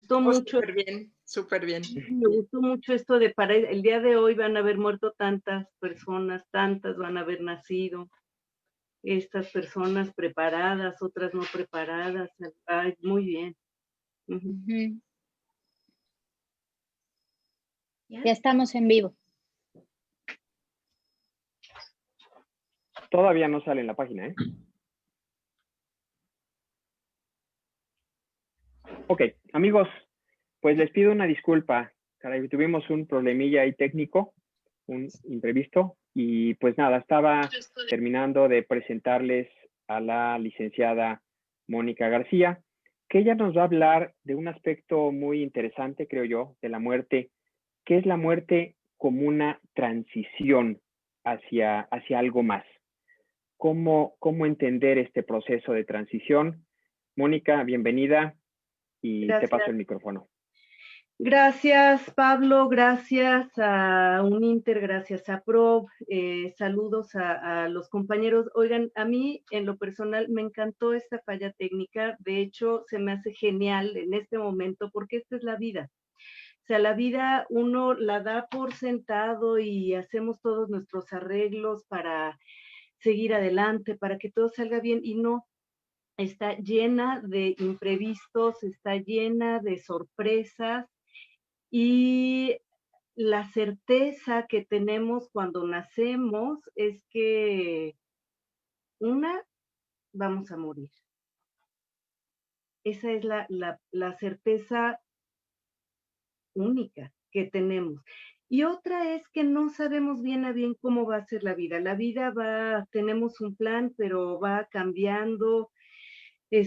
gustó mucho, Súper bien, súper bien. me gustó mucho esto de para el día de hoy van a haber muerto tantas personas, tantas van a haber nacido, estas personas preparadas, otras no preparadas. Ay, muy bien. Ujú. Ujú. Ya estamos en vivo. Todavía no sale en la página, ¿eh? Ok, amigos, pues les pido una disculpa. Caray, tuvimos un problemilla ahí técnico, un imprevisto, y pues nada, estaba terminando de presentarles a la licenciada Mónica García, que ella nos va a hablar de un aspecto muy interesante, creo yo, de la muerte, que es la muerte como una transición hacia algo más. ¿Cómo entender este proceso de transición? Mónica, bienvenida y te paso Gracias. el micrófono. Gracias, Pablo, gracias a Uninter, gracias a PROB, saludos a los compañeros. Oigan, a mí en lo personal me encantó esta falla técnica, de hecho se me hace genial en este momento porque esta es la vida. O sea, la vida uno la da por sentado y hacemos todos nuestros arreglos para seguir adelante, para que todo salga bien y no, está llena de imprevistos, está llena de sorpresas. Y la certeza que tenemos cuando nacemos es que vamos a morir. Esa es la certeza única que tenemos. Y otra es que no sabemos bien a bien cómo va a ser la vida. La vida tenemos un plan, pero va cambiando, y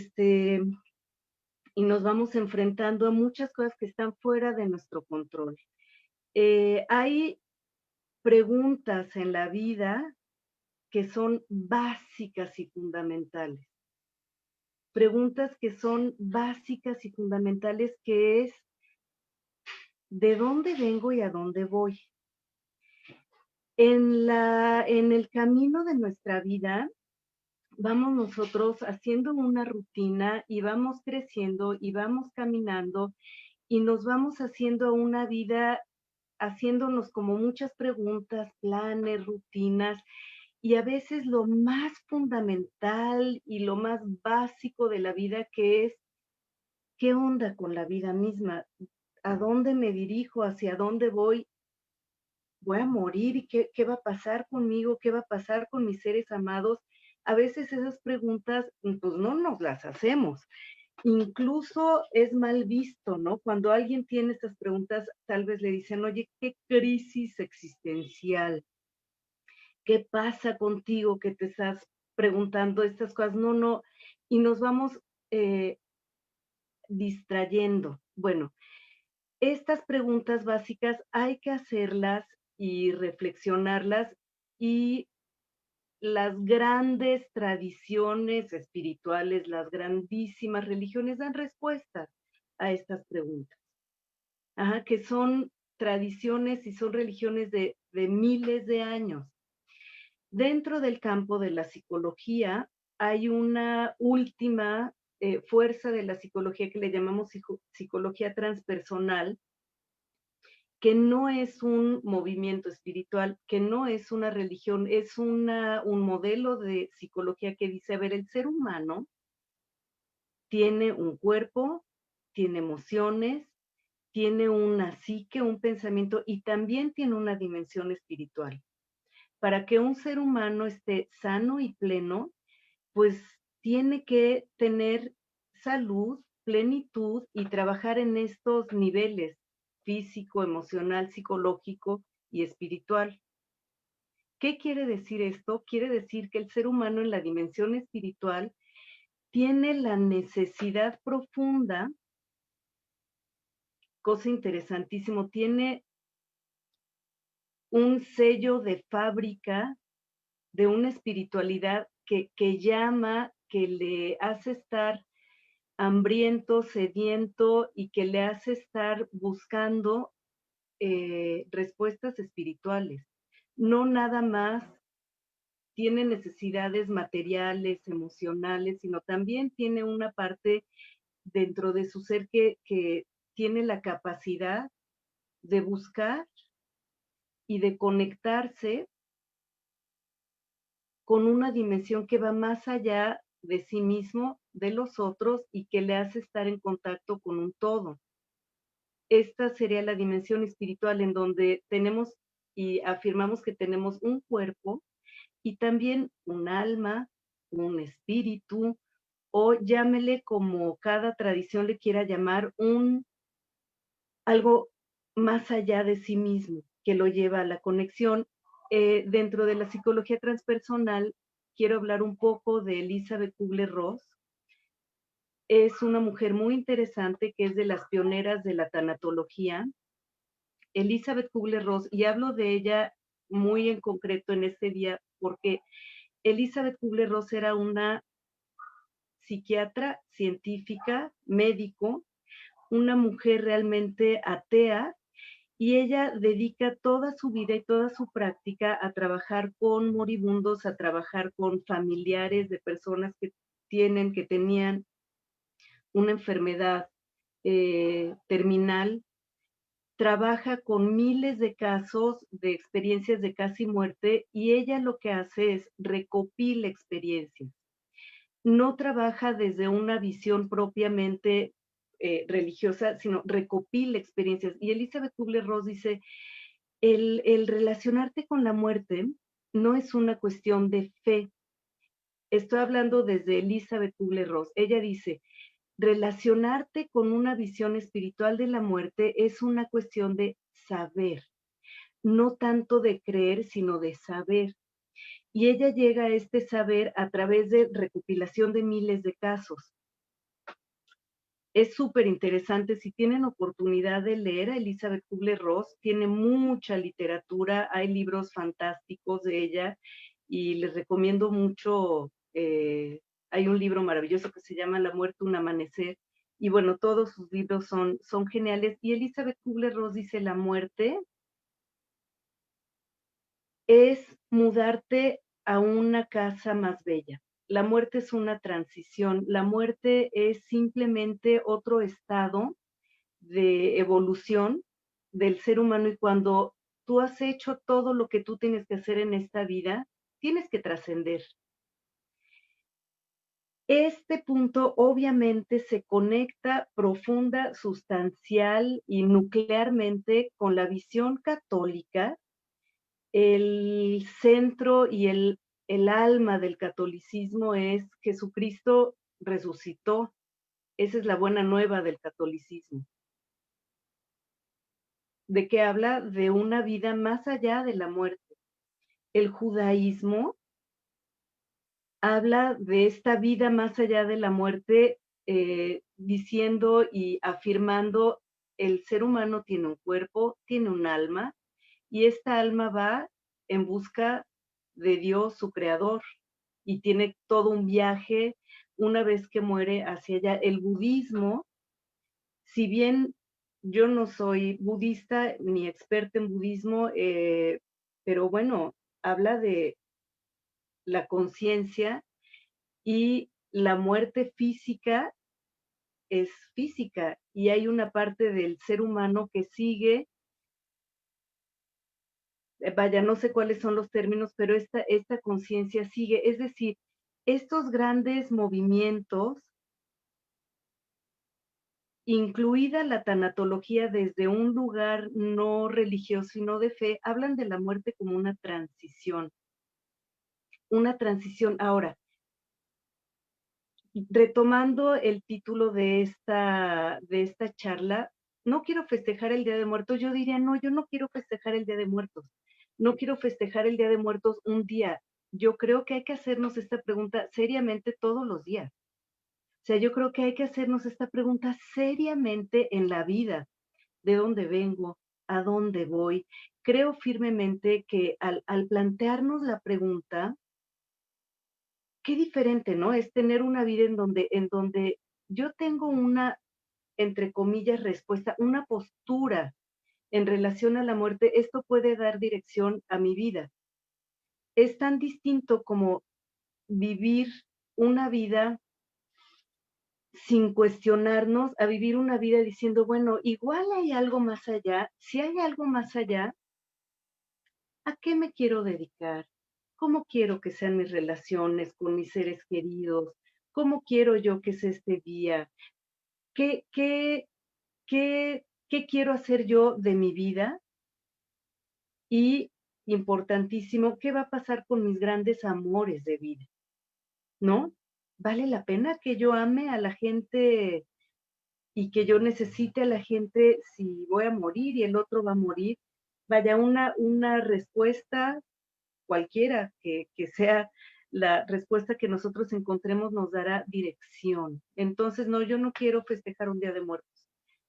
nos vamos enfrentando a muchas cosas que están fuera de nuestro control. Hay preguntas en la vida que son básicas y fundamentales. Preguntas que son básicas y fundamentales, que es, ¿de dónde vengo y a dónde voy? En el camino de nuestra vida, vamos nosotros haciendo una rutina y vamos creciendo y vamos caminando y nos vamos haciendo una vida, haciéndonos como muchas preguntas, planes, rutinas, y a veces lo más fundamental y lo más básico de la vida, que es, ¿qué onda con la vida misma? ¿A dónde me dirijo? ¿Hacia dónde voy? ¿Voy a morir? ¿Y qué va a pasar conmigo? ¿Qué va a pasar con mis seres amados? A veces esas preguntas, pues no nos las hacemos. Incluso es mal visto, ¿no? Cuando alguien tiene estas preguntas, tal vez le dicen, oye, qué crisis existencial. ¿Qué pasa contigo que te estás preguntando estas cosas? No, y nos vamos distrayendo. Bueno, estas preguntas básicas hay que hacerlas y reflexionarlas, y las grandes tradiciones espirituales, las grandísimas religiones dan respuestas a estas preguntas. Ajá, que son tradiciones y son religiones de miles de años. Dentro del campo de la psicología hay una última fuerza de la psicología que le llamamos psicología transpersonal, que no es un movimiento espiritual, que no es una religión, es un modelo de psicología que dice, a ver, el ser humano tiene un cuerpo, tiene emociones, tiene una psique, un pensamiento, y también tiene una dimensión espiritual. Para que un ser humano esté sano y pleno, pues tiene que tener salud, plenitud y trabajar en estos niveles: físico, emocional, psicológico y espiritual. ¿Qué quiere decir esto? Quiere decir que el ser humano en la dimensión espiritual tiene la necesidad profunda, cosa interesantísimo, tiene un sello de fábrica de una espiritualidad que llama, que le hace estar hambriento, sediento, y que le hace estar buscando respuestas espirituales. No nada más tiene necesidades materiales, emocionales, sino también tiene una parte dentro de su ser que tiene la capacidad de buscar y de conectarse con una dimensión que va más allá de sí mismo, de los otros, y que le hace estar en contacto con un todo. Esta sería la dimensión espiritual en donde tenemos y afirmamos que tenemos un cuerpo y también un alma, un espíritu, o llámele como cada tradición le quiera llamar, algo más allá de sí mismo, que lo lleva a la conexión. Dentro de la psicología transpersonal, quiero hablar un poco de Elizabeth Kubler-Ross. Es una mujer muy interesante que es de las pioneras de la tanatología. Elizabeth Kubler-Ross, y hablo de ella muy en concreto en este día porque Elizabeth Kubler-Ross era una psiquiatra, científica, médico, una mujer realmente atea, y ella dedica toda su vida y toda su práctica a trabajar con moribundos, a trabajar con familiares de personas que tenían una enfermedad terminal. Trabaja con miles de casos de experiencias de casi muerte y ella lo que hace es recopila experiencias. No trabaja desde una visión propiamente religiosa, sino recopila experiencias. Y Elizabeth Kubler-Ross dice, el relacionarte con la muerte no es una cuestión de fe. Estoy hablando desde Elizabeth Kubler-Ross. Ella dice, relacionarte con una visión espiritual de la muerte es una cuestión de saber, no tanto de creer, sino de saber. Y ella llega a este saber a través de recopilación de miles de casos. Es súper interesante. Si tienen oportunidad de leer a Elizabeth Kubler-Ross, tiene mucha literatura, hay libros fantásticos de ella y les recomiendo mucho. Hay un libro maravilloso que se llama La muerte, un amanecer, y bueno, todos sus libros son geniales. Y Elizabeth Kubler-Ross dice, la muerte es mudarte a una casa más bella. La muerte es una transición, la muerte es simplemente otro estado de evolución del ser humano, y cuando tú has hecho todo lo que tú tienes que hacer en esta vida, tienes que trascender. Este punto obviamente se conecta profunda, sustancial y nuclearmente con la visión católica. El centro y el alma del catolicismo es Jesucristo resucitó. Esa es la buena nueva del catolicismo. ¿De qué habla? De una vida más allá de la muerte. El judaísmo habla de esta vida más allá de la muerte, diciendo y afirmando, el ser humano tiene un cuerpo, tiene un alma, y esta alma va en busca de Dios, su creador, y tiene todo un viaje una vez que muere hacia allá. El budismo, si bien yo no soy budista ni experta en budismo, pero bueno, habla de la conciencia, y la muerte física es física, y hay una parte del ser humano que sigue, vaya, no sé cuáles son los términos, pero esta conciencia sigue. Es decir, estos grandes movimientos, incluida la tanatología desde un lugar no religioso sino de fe, hablan de la muerte como una transición. Una transición. Ahora, retomando el título de esta charla, no quiero festejar el Día de Muertos. Yo diría, no, yo no quiero festejar el Día de Muertos. No quiero festejar el Día de Muertos un día. Yo creo que hay que hacernos esta pregunta seriamente todos los días. O sea, yo creo que hay que hacernos esta pregunta seriamente en la vida. ¿De dónde vengo? ¿A dónde voy? Creo firmemente que al plantearnos la pregunta, qué diferente, ¿no? Es tener una vida en donde yo tengo una, entre comillas, respuesta, una postura en relación a la muerte. Esto puede dar dirección a mi vida. Es tan distinto como vivir una vida sin cuestionarnos, a vivir una vida diciendo, bueno, igual hay algo más allá. Si hay algo más allá, ¿a qué me quiero dedicar? ¿Cómo quiero que sean mis relaciones con mis seres queridos? ¿Cómo quiero yo que sea este día? ¿Qué quiero hacer yo de mi vida? Y, importantísimo, ¿qué va a pasar con mis grandes amores de vida? ¿No? ¿Vale la pena que yo ame a la gente y que yo necesite a la gente si voy a morir y el otro va a morir? Vaya, una respuesta cualquiera que sea la respuesta que nosotros encontremos nos dará dirección. Entonces, no, yo no quiero festejar un Día de Muertos.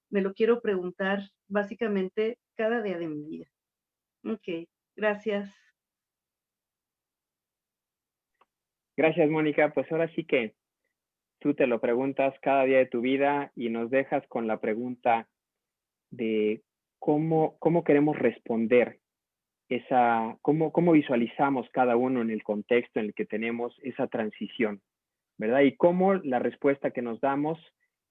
Me lo quiero preguntar básicamente cada día de mi vida. Ok, gracias. Gracias, Mónica. Pues ahora sí que tú te lo preguntas cada día de tu vida y nos dejas con la pregunta de cómo queremos responder cómo visualizamos cada uno en el contexto en el que tenemos esa transición, ¿verdad? Y cómo la respuesta que nos damos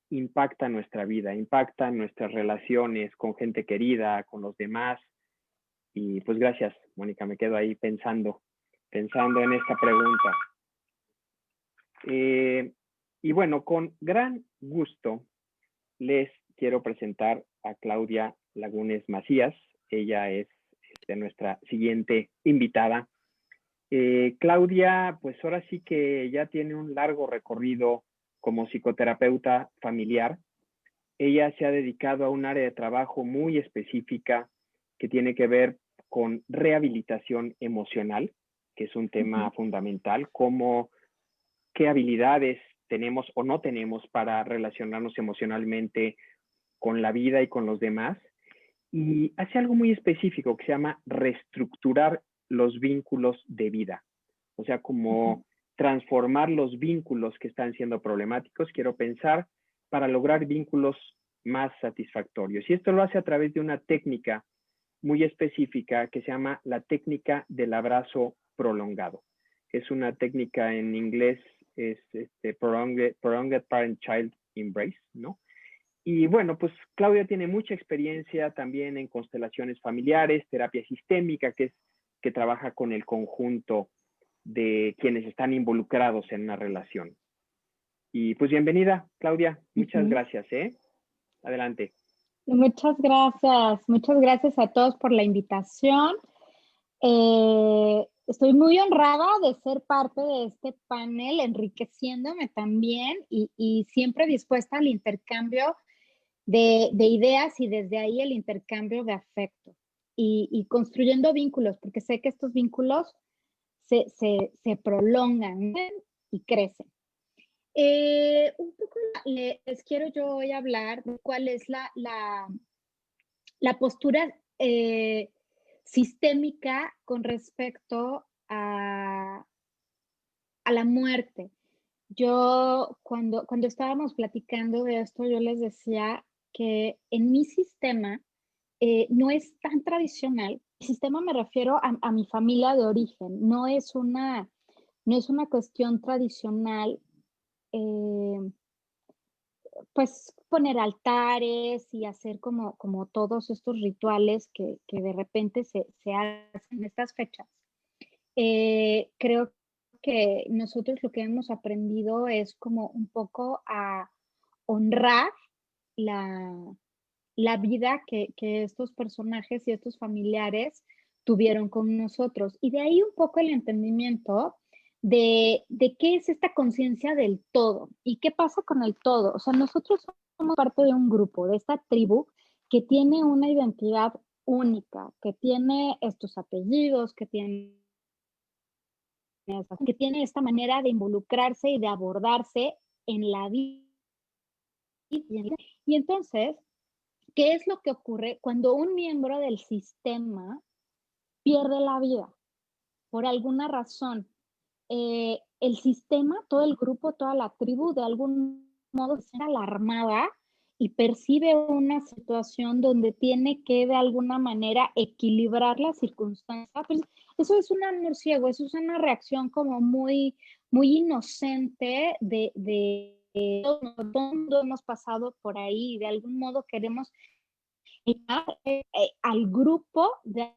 impacta nuestra vida, impacta nuestras relaciones con gente querida, con los demás. Y pues gracias, Mónica, me quedo ahí pensando en esta pregunta. Y bueno, con gran gusto les quiero presentar a Claudia Lagunes Macías. Ella es nuestra siguiente invitada. Claudia, pues ahora sí que ya tiene un largo recorrido como psicoterapeuta familiar. Ella se ha dedicado a un área de trabajo muy específica que tiene que ver con rehabilitación emocional, que es un tema fundamental, como qué habilidades tenemos o no tenemos para relacionarnos emocionalmente con la vida y con los demás. Y hace algo muy específico que se llama reestructurar los vínculos de vida. O sea, como transformar los vínculos que están siendo problemáticos, quiero pensar, para lograr vínculos más satisfactorios. Y esto lo hace a través de una técnica muy específica que se llama la técnica del abrazo prolongado. Es una técnica en inglés, es prolonged parent-child embrace, ¿no? Y bueno, pues Claudia tiene mucha experiencia también en constelaciones familiares, terapia sistémica, que trabaja con el conjunto de quienes están involucrados en una relación. Y pues bienvenida, Claudia. Muchas gracias, ¿eh? Adelante. Muchas gracias a todos por la invitación. Estoy muy honrada de ser parte de este panel, enriqueciéndome también y siempre dispuesta al intercambio de ideas y desde ahí el intercambio de afecto y construyendo vínculos, porque sé que estos vínculos se prolongan y crecen. Un poco les quiero yo hoy hablar de cuál es la postura sistémica con respecto a la muerte. Yo, cuando estábamos platicando de esto, yo les decía que en mi sistema no es tan tradicional. Mi sistema me refiero a mi familia de origen. No es una cuestión tradicional, pues poner altares y hacer como todos estos rituales que de repente se hacen en estas fechas. Creo que nosotros lo que hemos aprendido es como un poco a honrar la vida que estos personajes y estos familiares tuvieron con nosotros. Y de ahí un poco el entendimiento de qué es esta conciencia del todo y qué pasa con el todo. O sea, nosotros somos parte de un grupo, de esta tribu que tiene una identidad única, que tiene estos apellidos, que tiene esta manera de involucrarse y de abordarse en la vida. Y entonces, ¿qué es lo que ocurre cuando un miembro del sistema pierde la vida por alguna razón? El sistema, todo el grupo, toda la tribu, de algún modo se siente alarmada y percibe una situación donde tiene que de alguna manera equilibrar la circunstancia. Pues eso es un amor ciego, eso es una reacción como muy, muy inocente de todo mundo hemos pasado por ahí y de algún modo queremos llegar al grupo de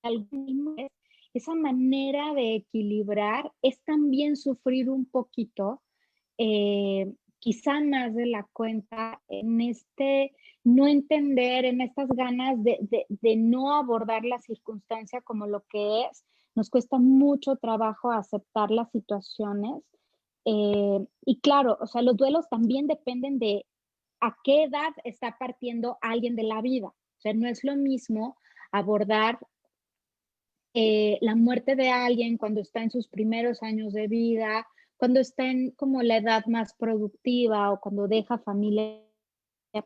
algún modo. Esa manera de equilibrar es también sufrir un poquito, quizá más de la cuenta, en este no entender, en estas ganas de no abordar la circunstancia como lo que es. Nos cuesta mucho trabajo aceptar las situaciones. Y claro, o sea, los duelos también dependen de a qué edad está partiendo alguien de la vida. O sea, no es lo mismo abordar la muerte de alguien cuando está en sus primeros años de vida, cuando está en como la edad más productiva o cuando deja familia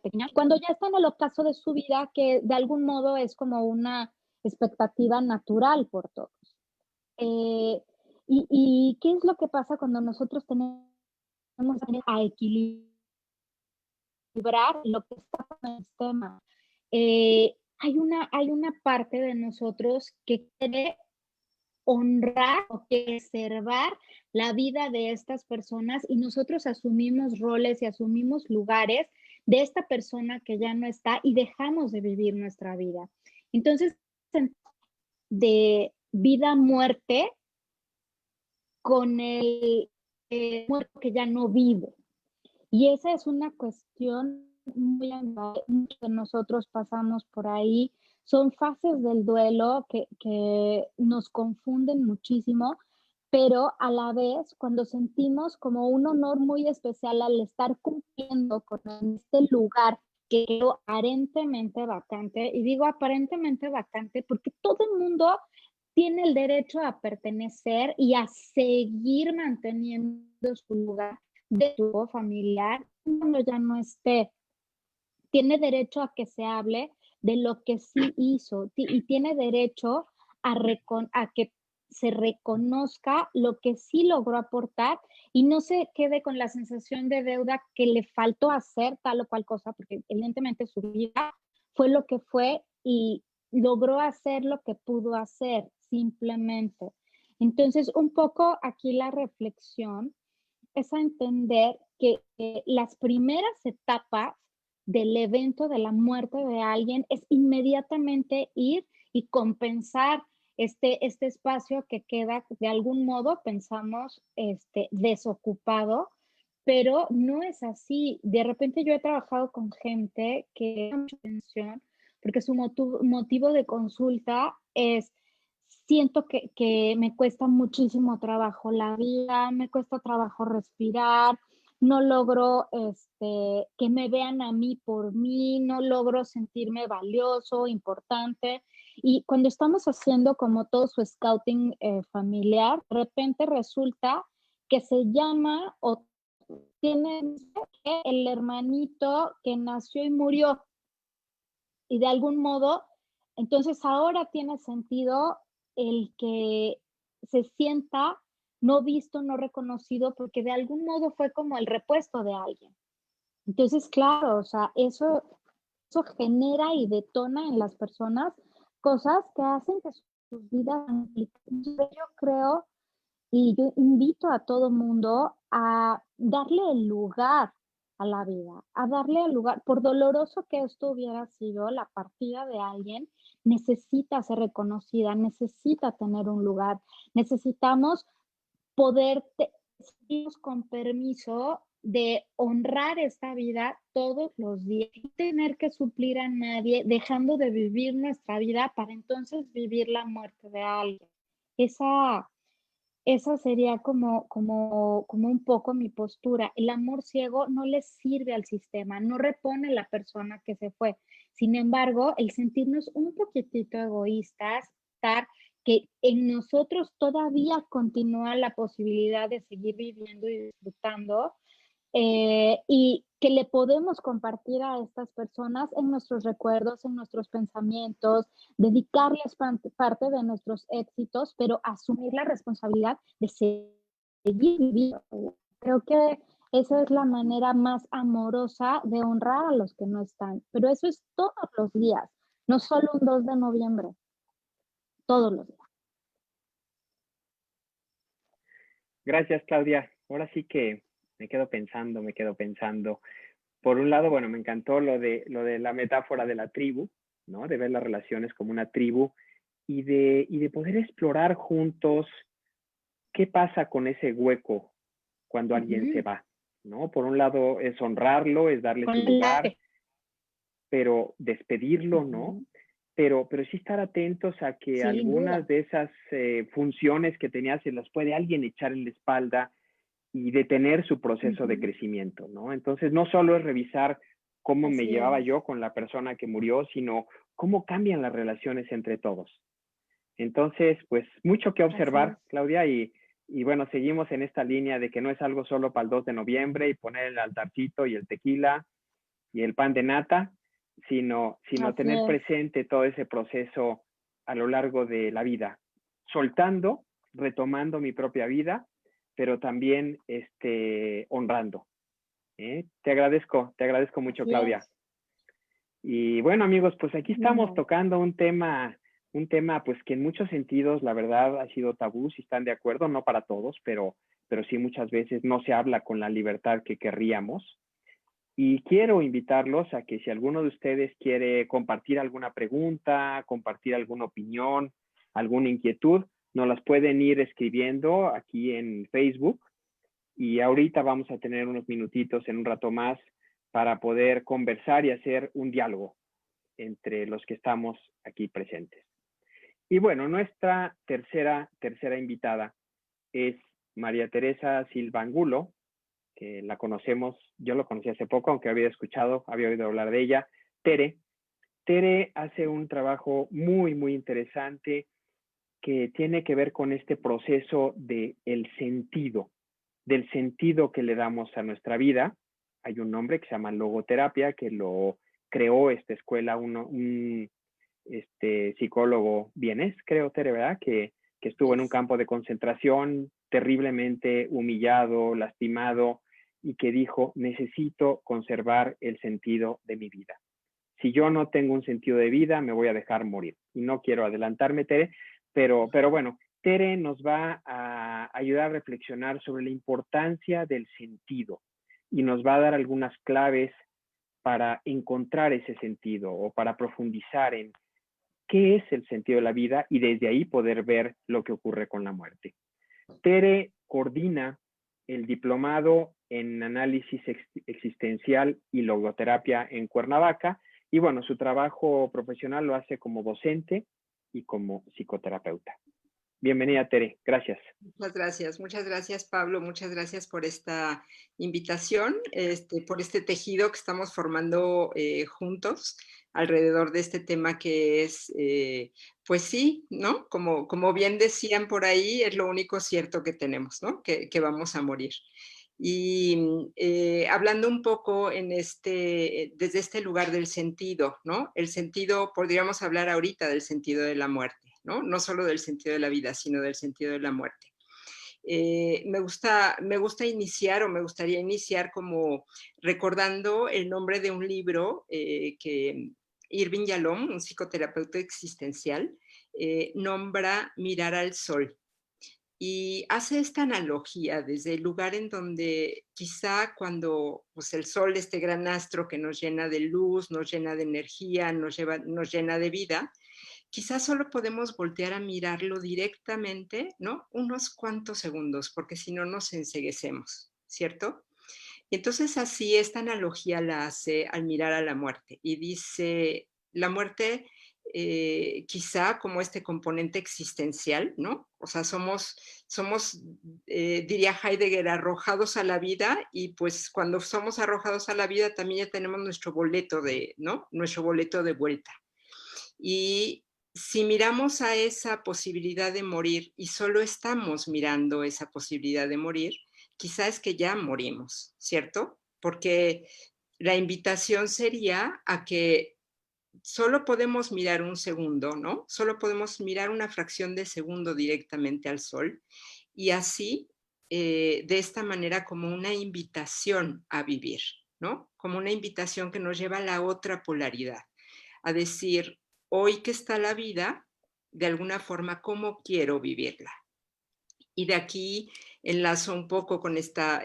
pequeña, cuando ya está en el ocaso de su vida, que de algún modo es como una expectativa natural por todos. Eh, y qué es lo que pasa cuando nosotros tenemos a equilibrar lo que está con el sistema? Hay una parte de nosotros que quiere honrar o preservar la vida de estas personas y nosotros asumimos roles y asumimos lugares de esta persona que ya no está y dejamos de vivir nuestra vida. Entonces, de vida-muerte con el muerto que ya no vive. Y esa es una cuestión muy grande, muchos de nosotros pasamos por ahí. Son fases del duelo que nos confunden muchísimo, pero a la vez, cuando sentimos como un honor muy especial al estar cumpliendo con este lugar que quedó aparentemente vacante, y digo aparentemente vacante porque todo el mundo tiene el derecho a pertenecer y a seguir manteniendo su lugar de tu familiar cuando ya no esté. Tiene derecho a que se hable de lo que sí hizo y tiene derecho a que se reconozca lo que sí logró aportar y no se quede con la sensación de deuda que le faltó hacer tal o cual cosa, porque evidentemente su vida fue lo que fue y logró hacer lo que pudo hacer simplemente. Entonces, un poco aquí la reflexión es a entender que las primeras etapas del evento de la muerte de alguien es inmediatamente ir y compensar este espacio que queda de algún modo, pensamos, desocupado, pero no es así. De repente yo he trabajado con gente que da mucha atención porque su motivo de consulta es siento que me cuesta muchísimo trabajo la vida, me cuesta trabajo respirar, no logro que me vean a mí por mí, no logro sentirme valioso, importante. Y cuando estamos haciendo como todo su scouting familiar, de repente resulta que se llama o tiene el hermanito que nació y murió. Y de algún modo, entonces ahora tiene sentido el que se sienta no visto, no reconocido, porque de algún modo fue como el repuesto de alguien. Entonces, claro, o sea, eso genera y detona en las personas cosas que hacen que sus vidas. Yo creo y yo invito a todo mundo a darle el lugar a la vida, a darle el lugar, por doloroso que esto hubiera sido, la partida de alguien necesita ser reconocida, necesita tener un lugar, necesitamos poder sentirnos con permiso de honrar esta vida todos los días, y tener que suplir a nadie, dejando de vivir nuestra vida para entonces vivir la muerte de alguien. Esa esa sería como un poco mi postura. El amor ciego no le sirve al sistema, no repone la persona que se fue. Sin embargo, el sentirnos un poquitito egoístas, estar que en nosotros todavía continúa la posibilidad de seguir viviendo y disfrutando, y que le podemos compartir a estas personas en nuestros recuerdos, en nuestros pensamientos, dedicarles parte de nuestros éxitos, pero asumir la responsabilidad de seguir viviendo. Creo que esa es la manera más amorosa de honrar a los que no están, pero eso es todos los días, no solo un 2 de noviembre, todos los días. Gracias, Claudia. Ahora sí que me quedo pensando. Por un lado, bueno, me encantó lo de la metáfora de la tribu, ¿no? De ver las relaciones como una tribu y de poder explorar juntos qué pasa con ese hueco cuando alguien se va, ¿no? Por un lado es honrarlo, es darle su lugar, pero despedirlo, ¿no? Pero sí estar atentos a que algunas de esas funciones que tenía se las puede alguien echar en la espalda y detener su proceso de crecimiento, ¿no? Entonces, no solo es revisar cómo me llevaba yo con la persona que murió, sino cómo cambian las relaciones entre todos. Entonces, pues, mucho que observar, Claudia, y bueno, seguimos en esta línea de que no es algo solo para el 2 de noviembre y poner el altarcito y el tequila y el pan de nata, sino tener presente todo ese proceso a lo largo de la vida, soltando, retomando mi propia vida, pero también honrando. Te agradezco mucho, Claudia. Y bueno, amigos, pues aquí estamos tocando un tema pues que en muchos sentidos, la verdad, ha sido tabú, si están de acuerdo, no para todos, pero sí muchas veces no se habla con la libertad que querríamos. Y quiero invitarlos a que si alguno de ustedes quiere compartir alguna pregunta, compartir alguna opinión, alguna inquietud, nos las pueden ir escribiendo aquí en Facebook. Y ahorita vamos a tener unos minutitos en un rato más para poder conversar y hacer un diálogo entre los que estamos aquí presentes. Y bueno, nuestra tercera invitada es María Teresa Silva Angulo, que la conocemos, yo lo conocí hace poco, aunque había oído hablar de ella. Tere hace un trabajo muy, muy interesante que tiene que ver con este proceso del sentido que le damos a nuestra vida. Hay un nombre que se llama logoterapia, que lo creó esta escuela un psicólogo vienés, creo, Tere, ¿verdad? Que estuvo en un campo de concentración terriblemente humillado, lastimado, y que dijo, necesito conservar el sentido de mi vida. Si yo no tengo un sentido de vida, me voy a dejar morir. Y no quiero adelantarme, Tere, pero bueno, Tere nos va a ayudar a reflexionar sobre la importancia del sentido y nos va a dar algunas claves para encontrar ese sentido o para profundizar en qué es el sentido de la vida y desde ahí poder ver lo que ocurre con la muerte. Tere coordina el diplomado en análisis existencial y logoterapia en Cuernavaca y bueno, su trabajo profesional lo hace como docente y como psicoterapeuta. Bienvenida, Tere. Gracias. Muchas gracias, Pablo. Muchas gracias por esta invitación, por este tejido que estamos formando juntos alrededor de este tema que es, pues sí, ¿no? Como bien decían por ahí, es lo único cierto que tenemos, ¿no? Que vamos a morir. Y hablando un poco desde este lugar del sentido, ¿no? El sentido, podríamos hablar ahorita del sentido de la muerte. ¿no? No solo del sentido de la vida, sino del sentido de la muerte. Me gustaría iniciar como recordando el nombre de un libro que Irving Yalom, un psicoterapeuta existencial, nombra Mirar al Sol. Y hace esta analogía desde el lugar en donde quizá cuando pues, el sol, este gran astro que nos llena de luz, nos llena de energía, nos llena de vida, quizás solo podemos voltear a mirarlo directamente, ¿no? Unos cuantos segundos, porque si no nos enceguecemos, ¿cierto? Y entonces así esta analogía la hace al mirar a la muerte y dice, la muerte quizá como este componente existencial, ¿no? O sea, somos diría Heidegger, arrojados a la vida y pues cuando somos arrojados a la vida también ya tenemos nuestro boleto ¿no? Nuestro boleto de vuelta. Y si miramos a esa posibilidad de morir y solo estamos mirando esa posibilidad de morir, quizás es que ya morimos, ¿cierto? Porque la invitación sería a que solo podemos mirar un segundo, ¿no? Solo podemos mirar una fracción de segundo directamente al sol y así, de esta manera, como una invitación a vivir, ¿no? Como una invitación que nos lleva a la otra polaridad, a decir, hoy que está la vida, de alguna forma, ¿cómo quiero vivirla? Y de aquí enlazo un poco con esta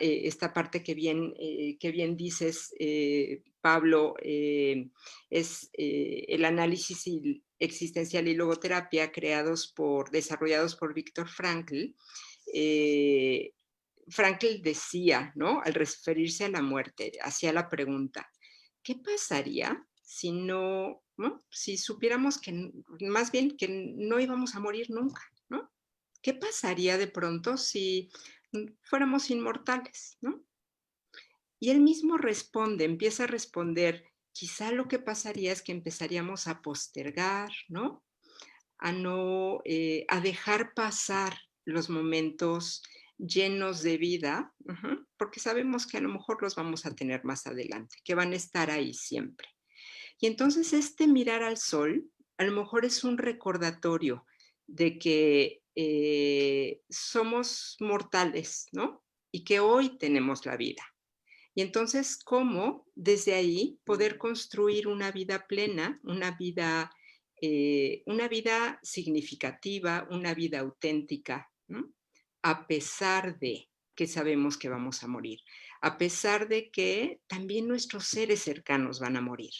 parte que bien dices, Pablo, es el análisis existencial y logoterapia desarrollados por Viktor Frankl. Frankl decía, ¿no? Al referirse a la muerte, hacía la pregunta, ¿qué pasaría si si supiéramos que, más bien, que no íbamos a morir nunca, ¿no? ¿Qué pasaría de pronto si fuéramos inmortales, ¿no? Y él mismo empieza a responder, quizá lo que pasaría es que empezaríamos a postergar, ¿no? A dejar pasar los momentos llenos de vida, porque sabemos que a lo mejor los vamos a tener más adelante, que van a estar ahí siempre. Y entonces mirar al sol a lo mejor es un recordatorio de que somos mortales, ¿no? Y que hoy tenemos la vida. Y entonces, ¿cómo desde ahí poder construir una vida plena, una vida significativa, una vida auténtica, ¿no? A pesar de que sabemos que vamos a morir, a pesar de que también nuestros seres cercanos van a morir.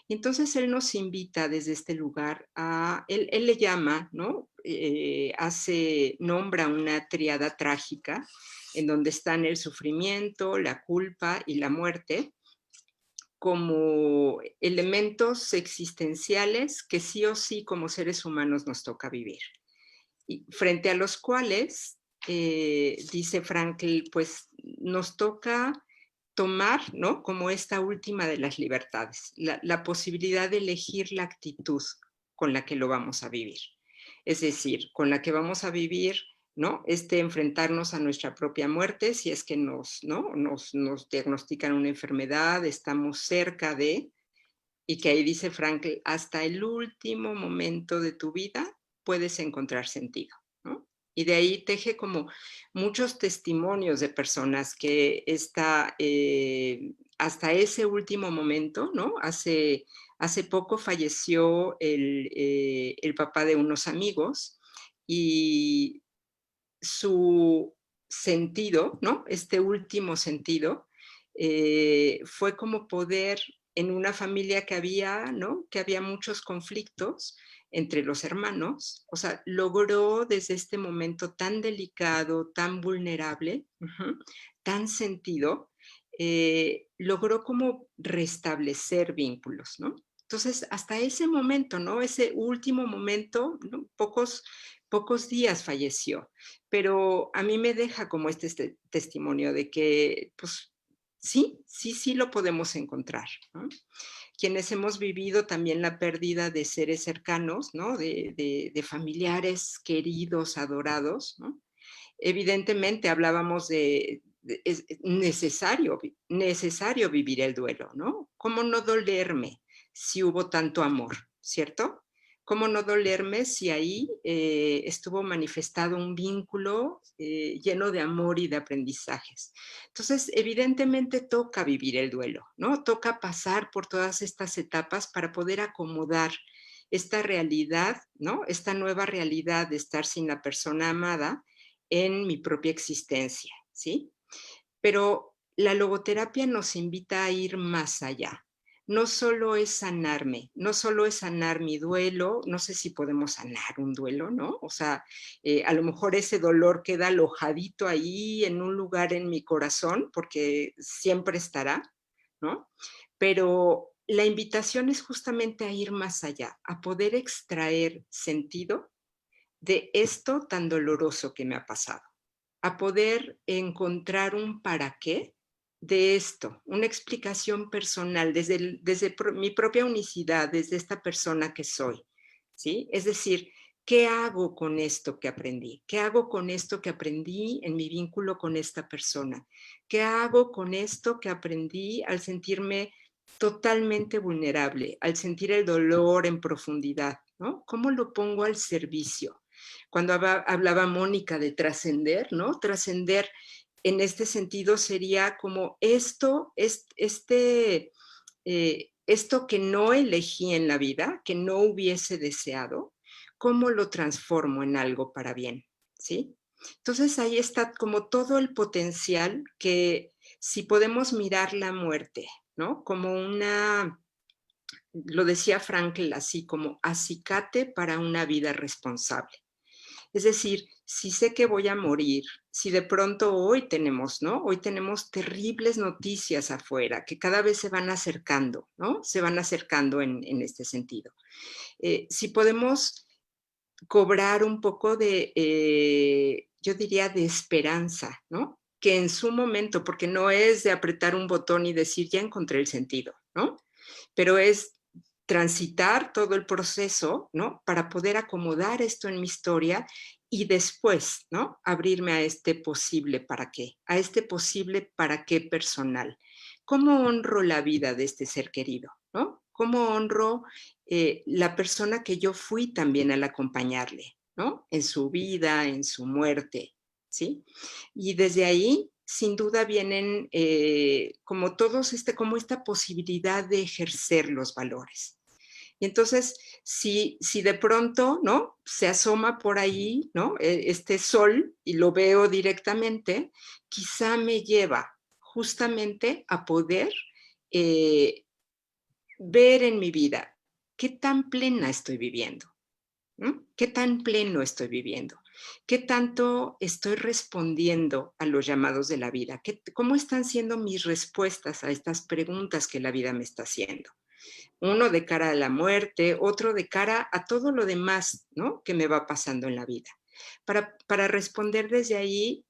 Y entonces él nos invita desde este lugar él le llama, ¿no? Nombra una tríada trágica en donde están el sufrimiento, la culpa y la muerte como elementos existenciales que sí o sí como seres humanos nos toca vivir. Y frente a los cuales, dice Frankl, pues nos toca tomar, ¿no? Como esta última de las libertades, la posibilidad de elegir la actitud con la que lo vamos a vivir. Es decir, con la que vamos a vivir, ¿no? Enfrentarnos a nuestra propia muerte, si es que nos diagnostican una enfermedad, estamos cerca de, y que ahí dice Frankl, hasta el último momento de tu vida puedes encontrar sentido, ¿no? Y de ahí teje como muchos testimonios de personas que hasta ese último momento, ¿no? Hace poco falleció el papá de unos amigos y su sentido, ¿no? Este último sentido fue como poder en una familia que había, ¿no? Que había muchos conflictos entre los hermanos, o sea, logró desde este momento tan delicado, tan vulnerable, tan sentido, logró como restablecer vínculos, ¿no? Entonces, hasta ese momento, ¿no? Ese último momento, ¿no? Pocos días falleció, pero a mí me deja como este testimonio de que, pues, sí lo podemos encontrar, ¿no? Quienes hemos vivido también la pérdida de seres cercanos, ¿no? De familiares queridos, adorados, ¿no? Evidentemente hablábamos es necesario vivir el duelo, ¿no? ¿Cómo no dolerme si hubo tanto amor, cierto? ¿Cómo no dolerme si ahí estuvo manifestado un vínculo lleno de amor y de aprendizajes? Entonces, evidentemente toca vivir el duelo, ¿no? Toca pasar por todas estas etapas para poder acomodar esta realidad, ¿no? Esta nueva realidad de estar sin la persona amada en mi propia existencia, ¿sí? Pero la logoterapia nos invita a ir más allá. No solo es sanarme, no solo es sanar mi duelo, no sé si podemos sanar un duelo, ¿no? O sea, a lo mejor ese dolor queda alojadito ahí en un lugar en mi corazón, porque siempre estará, ¿no? Pero la invitación es justamente a ir más allá, a poder extraer sentido de esto tan doloroso que me ha pasado, a poder encontrar un para qué de esto, una explicación personal desde mi propia unicidad, desde esta persona que soy, ¿sí? Es decir, ¿qué hago con esto que aprendí? ¿Qué hago con esto que aprendí en mi vínculo con esta persona? ¿Qué hago con esto que aprendí al sentirme totalmente vulnerable, al sentir el dolor en profundidad, ¿no? ¿Cómo lo pongo al servicio? Cuando hablaba Mónica de trascender, ¿no? Trascender en este sentido sería como esto que no elegí en la vida, que no hubiese deseado, ¿cómo lo transformo en algo para bien? ¿Sí? Entonces ahí está como todo el potencial que si podemos mirar la muerte, ¿no? Como lo decía Frankl así, como acicate para una vida responsable. Es decir, si sé que voy a morir, si de pronto hoy tenemos, ¿no? Hoy tenemos terribles noticias afuera que cada vez se van acercando, ¿no? Se van acercando en este sentido. Si podemos cobrar un poco de, yo diría, de esperanza, ¿no? Que en su momento, porque no es de apretar un botón y decir, ya encontré el sentido, ¿no? Pero es transitar todo el proceso, ¿no? Para poder acomodar esto en mi historia y después, ¿no? Abrirme a este posible para qué, a este posible para qué personal. ¿Cómo honro la vida de este ser querido, ¿no? ¿Cómo honro la persona que yo fui también al acompañarle, ¿no? En su vida, en su muerte, ¿sí? Y desde ahí, sin duda, vienen como como esta posibilidad de ejercer los valores. Y entonces, si de pronto, ¿no? Se asoma por ahí, ¿no? Este sol y lo veo directamente, quizá me lleva justamente a poder ver en mi vida qué tan plena estoy viviendo, ¿no? ¿Qué tan pleno estoy viviendo? ¿Qué tanto estoy respondiendo a los llamados de la vida? ¿Cómo están siendo mis respuestas a estas preguntas que la vida me está haciendo? Uno de cara a la muerte, otro de cara a todo lo demás, ¿no? Que me va pasando en la vida. Para responder desde ahí,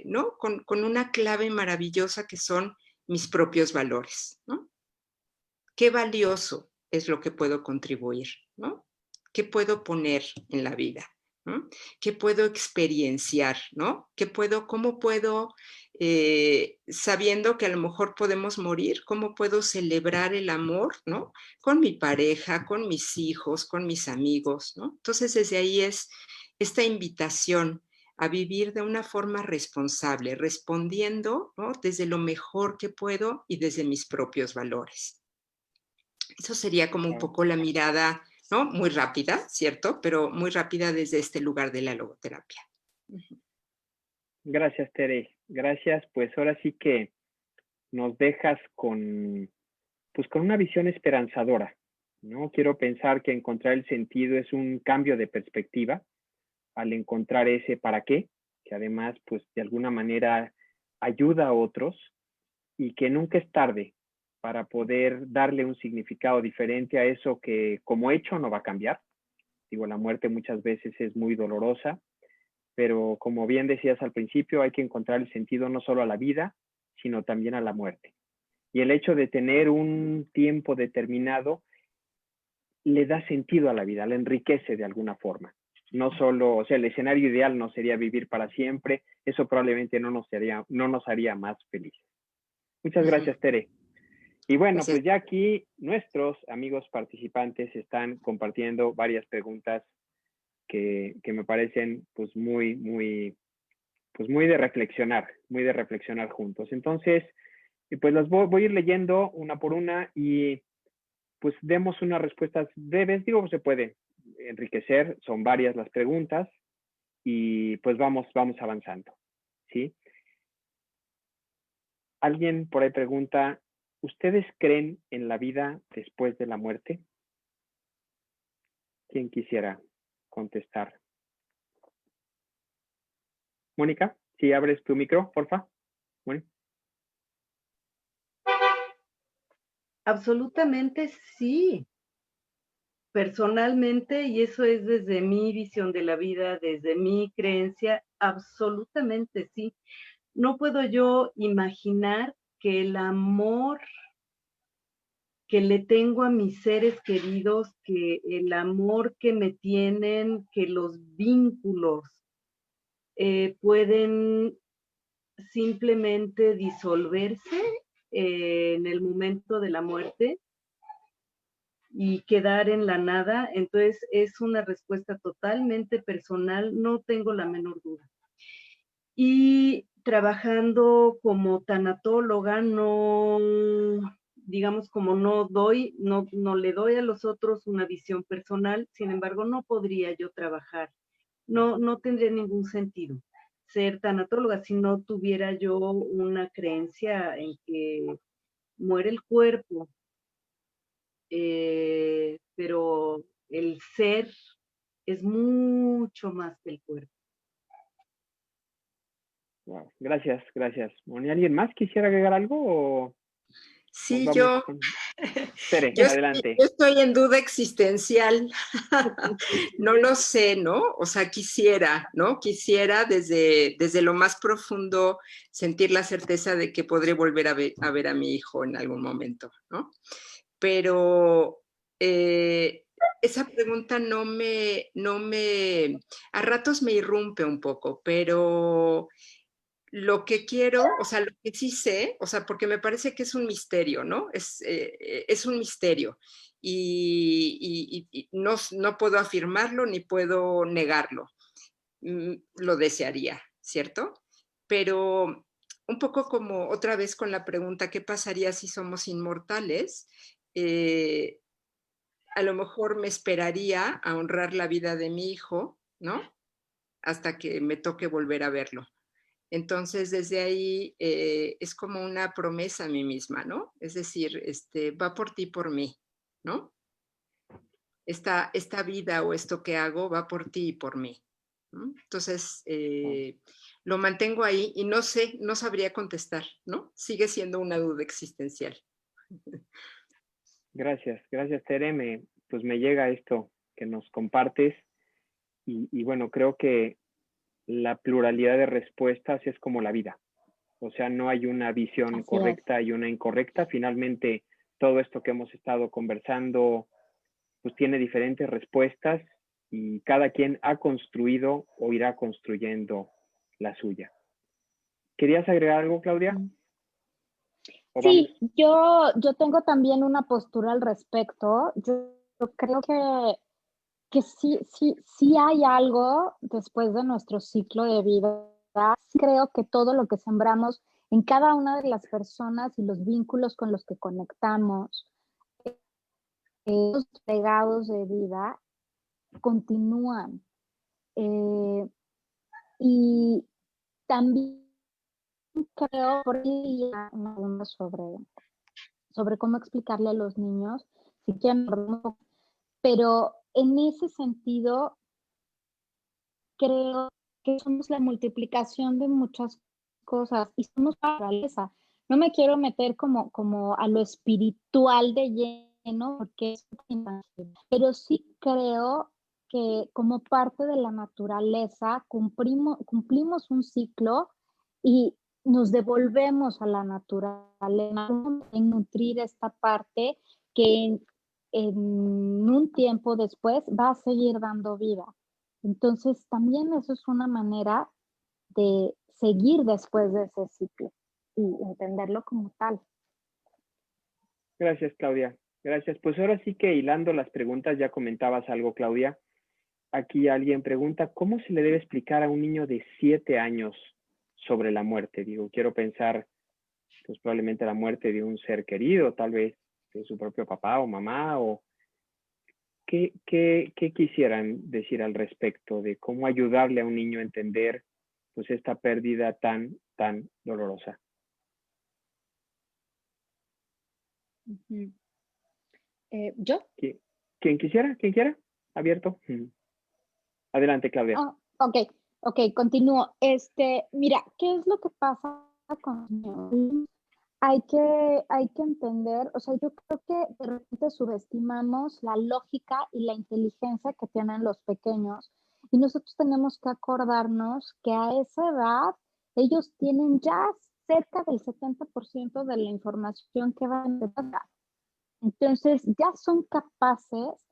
¿no? Con una clave maravillosa que son mis propios valores, ¿no? ¿Qué valioso es lo que puedo contribuir, ¿no? ¿Qué puedo poner en la vida? ¿No? ¿Qué puedo experienciar? ¿No? ¿Cómo puedo, sabiendo que a lo mejor podemos morir, cómo puedo celebrar el amor, ¿no? Con mi pareja, con mis hijos, con mis amigos, ¿no? Entonces, desde ahí es esta invitación a vivir de una forma responsable, respondiendo, ¿no? Desde lo mejor que puedo y desde mis propios valores. Eso sería como un poco la mirada, ¿no? Muy rápida, ¿cierto? Pero muy rápida desde este lugar de la logoterapia. Gracias, Tere. Gracias. Pues ahora sí que nos dejas con una visión esperanzadora, ¿no? Quiero pensar que encontrar el sentido es un cambio de perspectiva al encontrar ese para qué, que además, pues de alguna manera ayuda a otros y que nunca es tarde para poder darle un significado diferente a eso que como hecho no va a cambiar. Digo, la muerte muchas veces es muy dolorosa, pero como bien decías al principio, hay que encontrar el sentido no solo a la vida, sino también a la muerte. Y el hecho de tener un tiempo determinado le da sentido a la vida, la enriquece de alguna forma. No solo, o sea, el escenario ideal no sería vivir para siempre, eso probablemente no nos haría más felices. Muchas gracias, Tere. Y bueno, pues ya aquí nuestros amigos participantes están compartiendo varias preguntas que me parecen pues muy de reflexionar juntos. Entonces, pues las voy a ir leyendo una por una y pues demos unas respuestas breves. Digo, se puede enriquecer, son varias las preguntas y pues vamos avanzando, ¿sí? Alguien por ahí pregunta, ¿ustedes creen en la vida después de la muerte? ¿Quién quisiera contestar? Mónica, si abres tu micro, porfa. Bueno. Absolutamente sí. Personalmente, y eso es desde mi visión de la vida, desde mi creencia, absolutamente sí. No puedo yo imaginar que el amor que le tengo a mis seres queridos, que el amor que me tienen, que los vínculos pueden simplemente disolverse en el momento de la muerte y quedar en la nada. Entonces es una respuesta totalmente personal, no tengo la menor duda. Y trabajando como tanatóloga, no, digamos, como no le doy a los otros una visión personal, sin embargo, no podría yo trabajar, no tendría ningún sentido. ser tanatóloga si no tuviera yo una creencia en que muere el cuerpo, pero el ser es mucho más que el cuerpo. Wow, gracias, gracias. Moni, ¿alguien más quisiera agregar algo o Sí, vamos yo, con... Tere, yo adelante. estoy en duda existencial. No lo sé, ¿no? O sea, quisiera, ¿no? Quisiera desde lo más profundo sentir la certeza de que podré volver a ver a mi hijo en algún momento, ¿no? Pero esa pregunta a ratos me irrumpe un poco, pero lo que quiero, o sea, lo que sí sé, o sea, porque me parece que es un misterio, ¿no? Es un misterio y no puedo afirmarlo ni puedo negarlo. Lo desearía, ¿cierto? Pero un poco como otra vez con la pregunta, ¿qué pasaría si somos inmortales? A lo mejor me esperaría a honrar la vida de mi hijo, ¿no? Hasta que me toque volver a verlo. Entonces, desde ahí es como una promesa a mí misma, ¿no? Es decir, va por ti, por mí, ¿no? Esta vida o esto que hago va por ti y por mí, ¿no? Entonces, lo mantengo ahí y no sé, no sabría contestar, ¿no? Sigue siendo una duda existencial. Gracias, gracias, Tere. Pues me llega esto que nos compartes y bueno, creo que la pluralidad de respuestas es como la vida. O sea, no hay una visión correcta y una incorrecta. Finalmente, todo esto que hemos estado conversando, pues tiene diferentes respuestas y cada quien ha construido o irá construyendo la suya. ¿Querías agregar algo, Claudia? Sí, yo tengo también una postura al respecto. Yo creo que sí hay algo después de nuestro ciclo de vida. Sí creo que todo lo que sembramos en cada una de las personas y los vínculos con los que conectamos, los legados de vida, continúan. Y también creo, por ahí una pregunta sobre cómo explicarle a los niños, si quieren, pero en ese sentido creo que somos la multiplicación de muchas cosas y somos la naturaleza. No me quiero meter como a lo espiritual de lleno, porque es intangible, pero sí creo que como parte de la naturaleza cumplimos un ciclo y nos devolvemos a la naturaleza en nutrir esta parte que en un tiempo después va a seguir dando vida. Entonces, también eso es una manera de seguir después de ese ciclo y entenderlo como tal. Gracias, Claudia. Gracias. Pues ahora sí que hilando las preguntas, ya comentabas algo, Claudia. Aquí alguien pregunta, ¿cómo se le debe explicar a un niño de 7 años sobre la muerte? Digo, quiero pensar, pues probablemente la muerte de un ser querido, tal vez de su propio papá o mamá, o ¿qué quisieran decir al respecto de cómo ayudarle a un niño a entender pues esta pérdida tan dolorosa? ¿Yo? ¿Quién quisiera? ¿Quién quiera? Abierto. Adelante, Claudia. Ok, continúo. Mira, ¿qué es lo que pasa con los niños? Hay que entender, o sea, yo creo que de repente subestimamos la lógica y la inteligencia que tienen los pequeños y nosotros tenemos que acordarnos que a esa edad ellos tienen ya cerca del 70% de la información que van a tener. Entonces, ya son capaces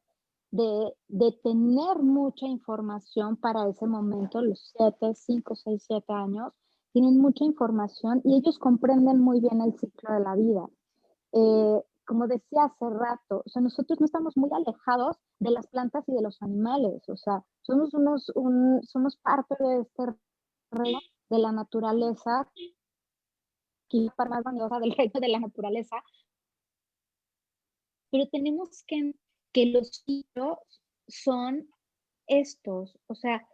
de tener mucha información para ese momento, los 7, 5, 6, 7 años, tienen mucha información y ellos comprenden muy bien el ciclo de la vida. Como decía hace rato, o sea, nosotros no estamos muy alejados de las plantas y de los animales, o sea, somos parte de este reino de la naturaleza, quizá para más valiosa del reino de la naturaleza, pero tenemos que los ciclos son estos, o sea,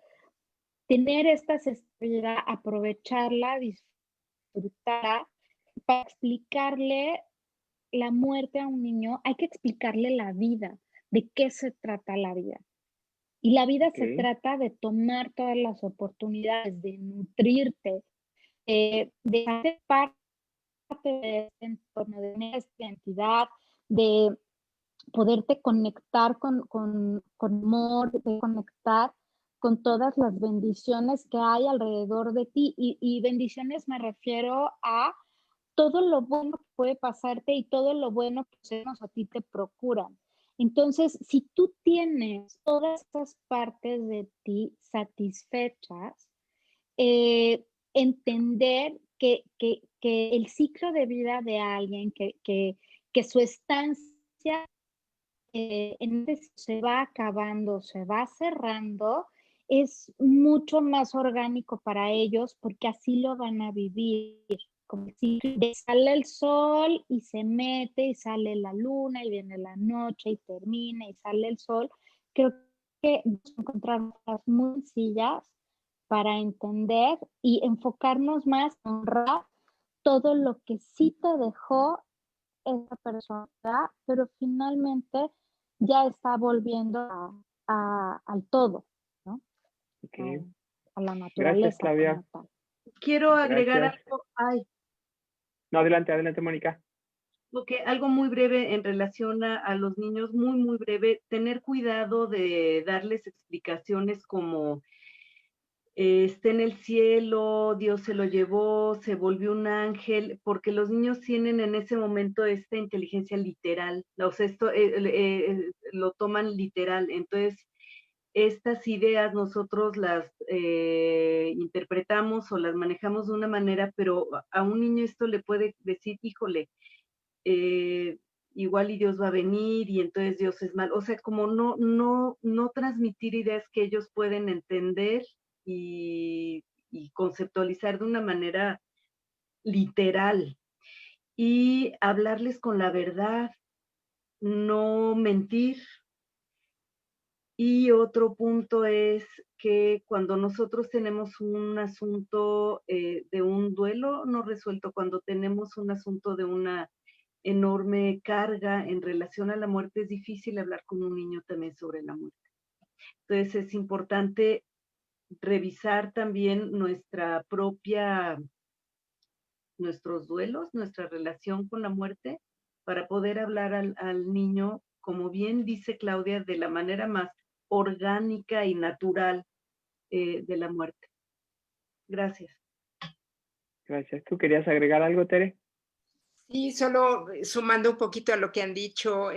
tener esta sensibilidad, aprovecharla, disfrutarla, para explicarle la muerte a un niño, hay que explicarle la vida, de qué se trata la vida. Y la vida se Ok. trata de tomar todas las oportunidades, de nutrirte, de hacer parte de este entorno, de tener esta identidad, de poderte conectar con amor, de conectar con todas las bendiciones que hay alrededor de ti. Y bendiciones me refiero a todo lo bueno que puede pasarte y todo lo bueno que los océanos a ti te procuran. Entonces, si tú tienes todas estas partes de ti satisfechas, entender que el ciclo de vida de alguien, que su estancia en este se va acabando, se va cerrando, es mucho más orgánico para ellos porque así lo van a vivir. Como si sale el sol y se mete y sale la luna y viene la noche y termina y sale el sol. Creo que encontramos muy sencillas para entender y enfocarnos más en honrar todo lo que sí te dejó esa persona, pero finalmente ya está volviendo al todo, ¿no? Ok. A la Gracias, naturaleza Claudia. como tal. Quiero agregar Gracias. algo, ay, No, adelante, adelante, Mónica. algo muy breve en relación a los niños, muy, muy breve, tener cuidado de darles explicaciones como está en el cielo, Dios se lo llevó, se volvió un ángel, porque los niños tienen en ese momento esta inteligencia literal, o sea, esto lo toman literal. Entonces, estas ideas nosotros las interpretamos o las manejamos de una manera, pero a un niño esto le puede decir, híjole, igual y Dios va a venir y entonces Dios es mal. O sea, como no transmitir ideas que ellos pueden entender y, y conceptualizar de una manera literal y hablarles con la verdad, no mentir. Y otro punto es que cuando nosotros tenemos un asunto de un duelo no resuelto, cuando tenemos un asunto de una enorme carga en relación a la muerte, es difícil hablar con un niño también sobre la muerte. Entonces es importante revisar también nuestros duelos, nuestra relación con la muerte, para poder hablar al niño, como bien dice Claudia, de la manera más orgánica y natural de la muerte. Gracias. Gracias. ¿Tú querías agregar algo, Tere? Sí, solo sumando un poquito a lo que han dicho,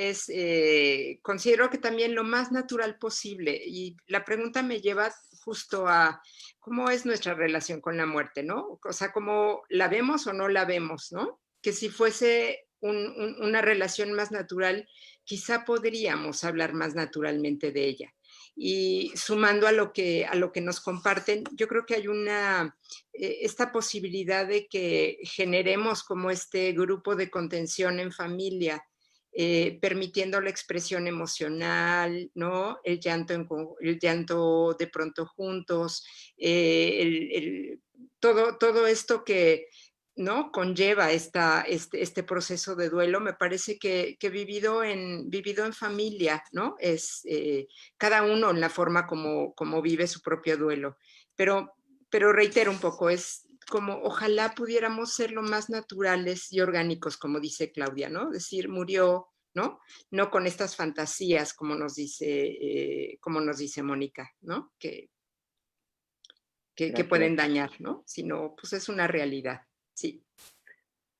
considero que también lo más natural posible, y la pregunta me lleva justo a cómo es nuestra relación con la muerte, ¿no? O sea, cómo la vemos o no la vemos, ¿no? Que si fuese una relación más natural, quizá podríamos hablar más naturalmente de ella. Y sumando a lo que nos comparten, yo creo que hay esta posibilidad de que generemos como este grupo de contención en familia, permitiendo la expresión emocional, ¿no? El llanto de pronto juntos, todo esto que, ¿no? Conlleva este proceso de duelo, me parece que vivido en familia, ¿no? Cada uno en la forma como vive su propio duelo. Pero reitero un poco, es como ojalá pudiéramos ser lo más naturales y orgánicos, como dice Claudia, ¿no? Decir, murió, ¿no? No con estas fantasías, como nos dice Mónica, ¿no? Que pueden dañar, ¿no? Sino, pues es una realidad, sí.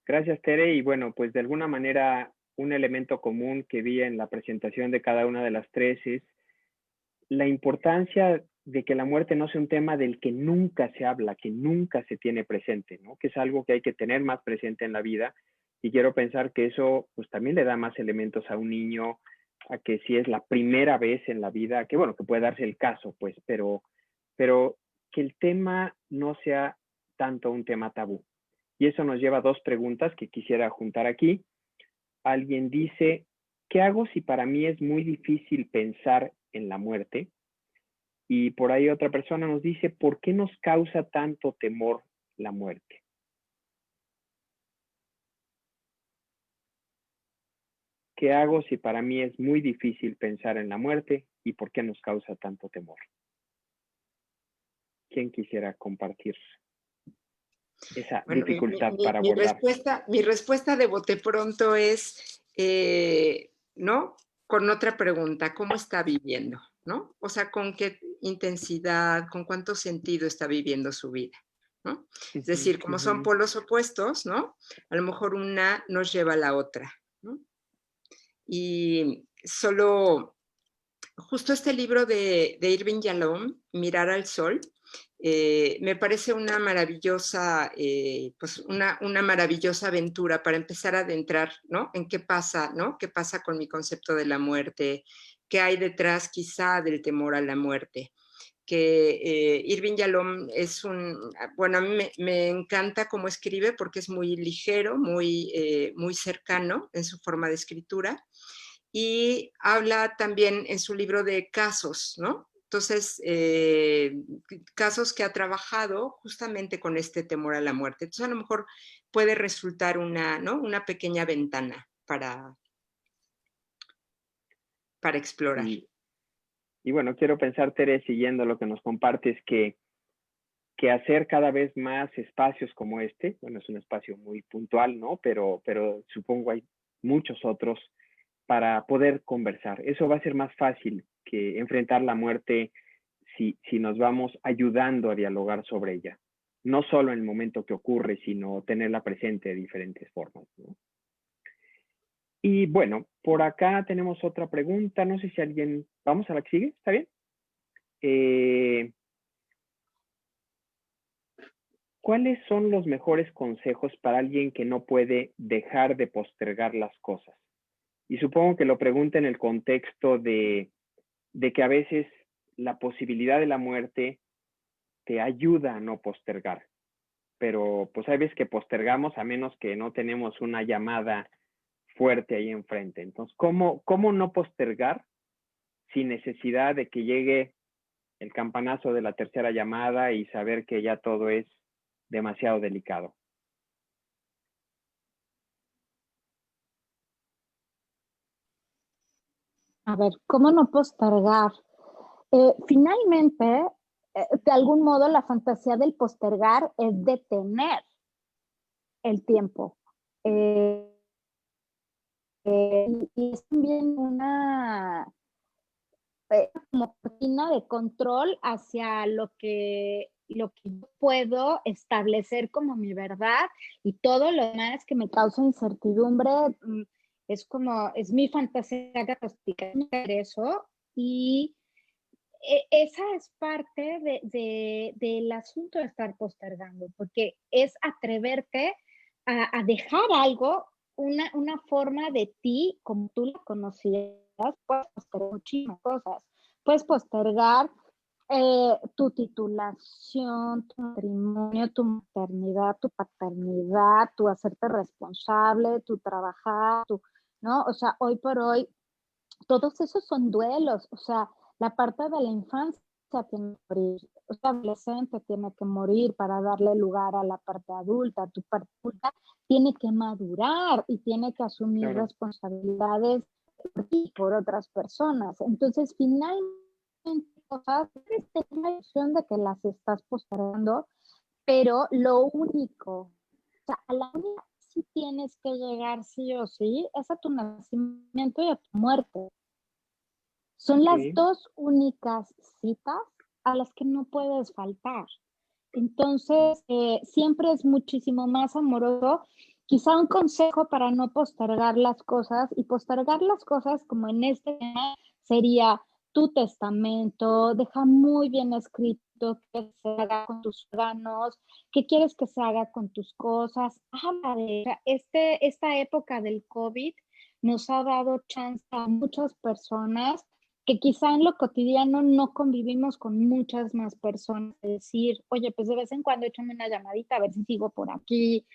Gracias, Tere. Y bueno, pues de alguna manera un elemento común que vi en la presentación de cada una de las tres es la importancia de que la muerte no sea un tema del que nunca se habla, que nunca se tiene presente, ¿no? Que es algo que hay que tener más presente en la vida. Y quiero pensar que eso pues también le da más elementos a un niño, a que si es la primera vez en la vida, que bueno, que puede darse el caso, pues, pero que el tema no sea tanto un tema tabú. Y eso nos lleva a dos preguntas que quisiera juntar aquí. Alguien dice, ¿qué hago si para mí es muy difícil pensar en la muerte? Y por ahí otra persona nos dice, ¿por qué nos causa tanto temor la muerte? ¿Qué hago si para mí es muy difícil pensar en la muerte y por qué nos causa tanto temor? ¿Quién quisiera compartir esa Bueno, dificultad para abordar? mi respuesta de bote pronto es, ¿no? Con otra pregunta, ¿cómo está viviendo? ¿No? O sea, ¿con qué intensidad, con cuánto sentido está viviendo su vida? ¿No? Es decir, como son polos opuestos, ¿no? A lo mejor una nos lleva a la otra, ¿no? Y solo, justo este libro de Irving Yalom, Mirar al Sol, me parece una maravillosa, pues una maravillosa aventura para empezar a adentrar, ¿no? En qué pasa, ¿no? ¿Qué pasa con mi concepto de la muerte? ¿Qué hay detrás quizá del temor a la muerte? Que Irving Yalom es bueno, a mí me encanta cómo escribe porque es muy ligero, muy cercano en su forma de escritura, y habla también en su libro de casos, ¿no? Entonces, casos que ha trabajado justamente con este temor a la muerte. Entonces, a lo mejor puede resultar ¿no? Una pequeña ventana para explorar. Y bueno, quiero pensar, Tere, siguiendo lo que nos compartes, que hacer cada vez más espacios como este, bueno, es un espacio muy puntual, ¿no? Pero supongo hay muchos otros para poder conversar. Eso va a ser más fácil que enfrentar la muerte si nos vamos ayudando a dialogar sobre ella. No solo en el momento que ocurre, sino tenerla presente de diferentes formas, ¿no? Y bueno, por acá tenemos otra pregunta. No sé si alguien... Vamos a la que sigue, ¿está bien? ¿Cuáles son los mejores consejos para alguien que no puede dejar de postergar las cosas? Y supongo que lo pregunta en el contexto de que a veces la posibilidad de la muerte te ayuda a no postergar. Pero pues hay veces que postergamos a menos que no tenemos una llamada fuerte ahí enfrente. Entonces, ¿cómo no postergar sin necesidad de que llegue el campanazo de la tercera llamada y saber que ya todo es demasiado delicado? A ver, ¿cómo no postergar? Finalmente, de algún modo, la fantasía del postergar es detener el tiempo. Y es también una como cortina de control hacia lo que yo puedo establecer como mi verdad, y todo lo demás que me causa incertidumbre es mi fantasía catástrofica eso. Y esa es parte del asunto de estar postergando, porque es atreverte a dejar algo, una forma de ti como tú la conocías. Puedes postergar muchísimas cosas. Puedes postergar tu titulación, tu matrimonio, tu maternidad, tu paternidad, tu hacerte responsable, tu trabajar, ¿no? O sea, hoy por hoy, todos esos son duelos. O sea, la parte de la infancia tiene que morir, o sea, adolescente tiene que morir para darle lugar a la parte adulta. Tu parte adulta tiene que madurar y tiene que asumir responsabilidades por otras personas. Entonces, finalmente, cosas, tienes la ilusión de que las estás postergando, pero lo único, o sea, a la única sí tienes que llegar sí o sí es a tu nacimiento y a tu muerte. Son las dos únicas citas a las que no puedes faltar. Entonces, siempre es muchísimo más amoroso. Quizá un consejo para no postergar las cosas, y postergar las cosas como en este tema sería tu testamento. Deja muy bien escrito qué se haga con tus órganos, qué quieres que se haga con tus cosas. Habla de esta época del COVID nos ha dado chance a muchas personas que quizá en lo cotidiano no convivimos con muchas más personas. Decir, oye, pues de vez en cuando échame una llamadita a ver si sigo por aquí.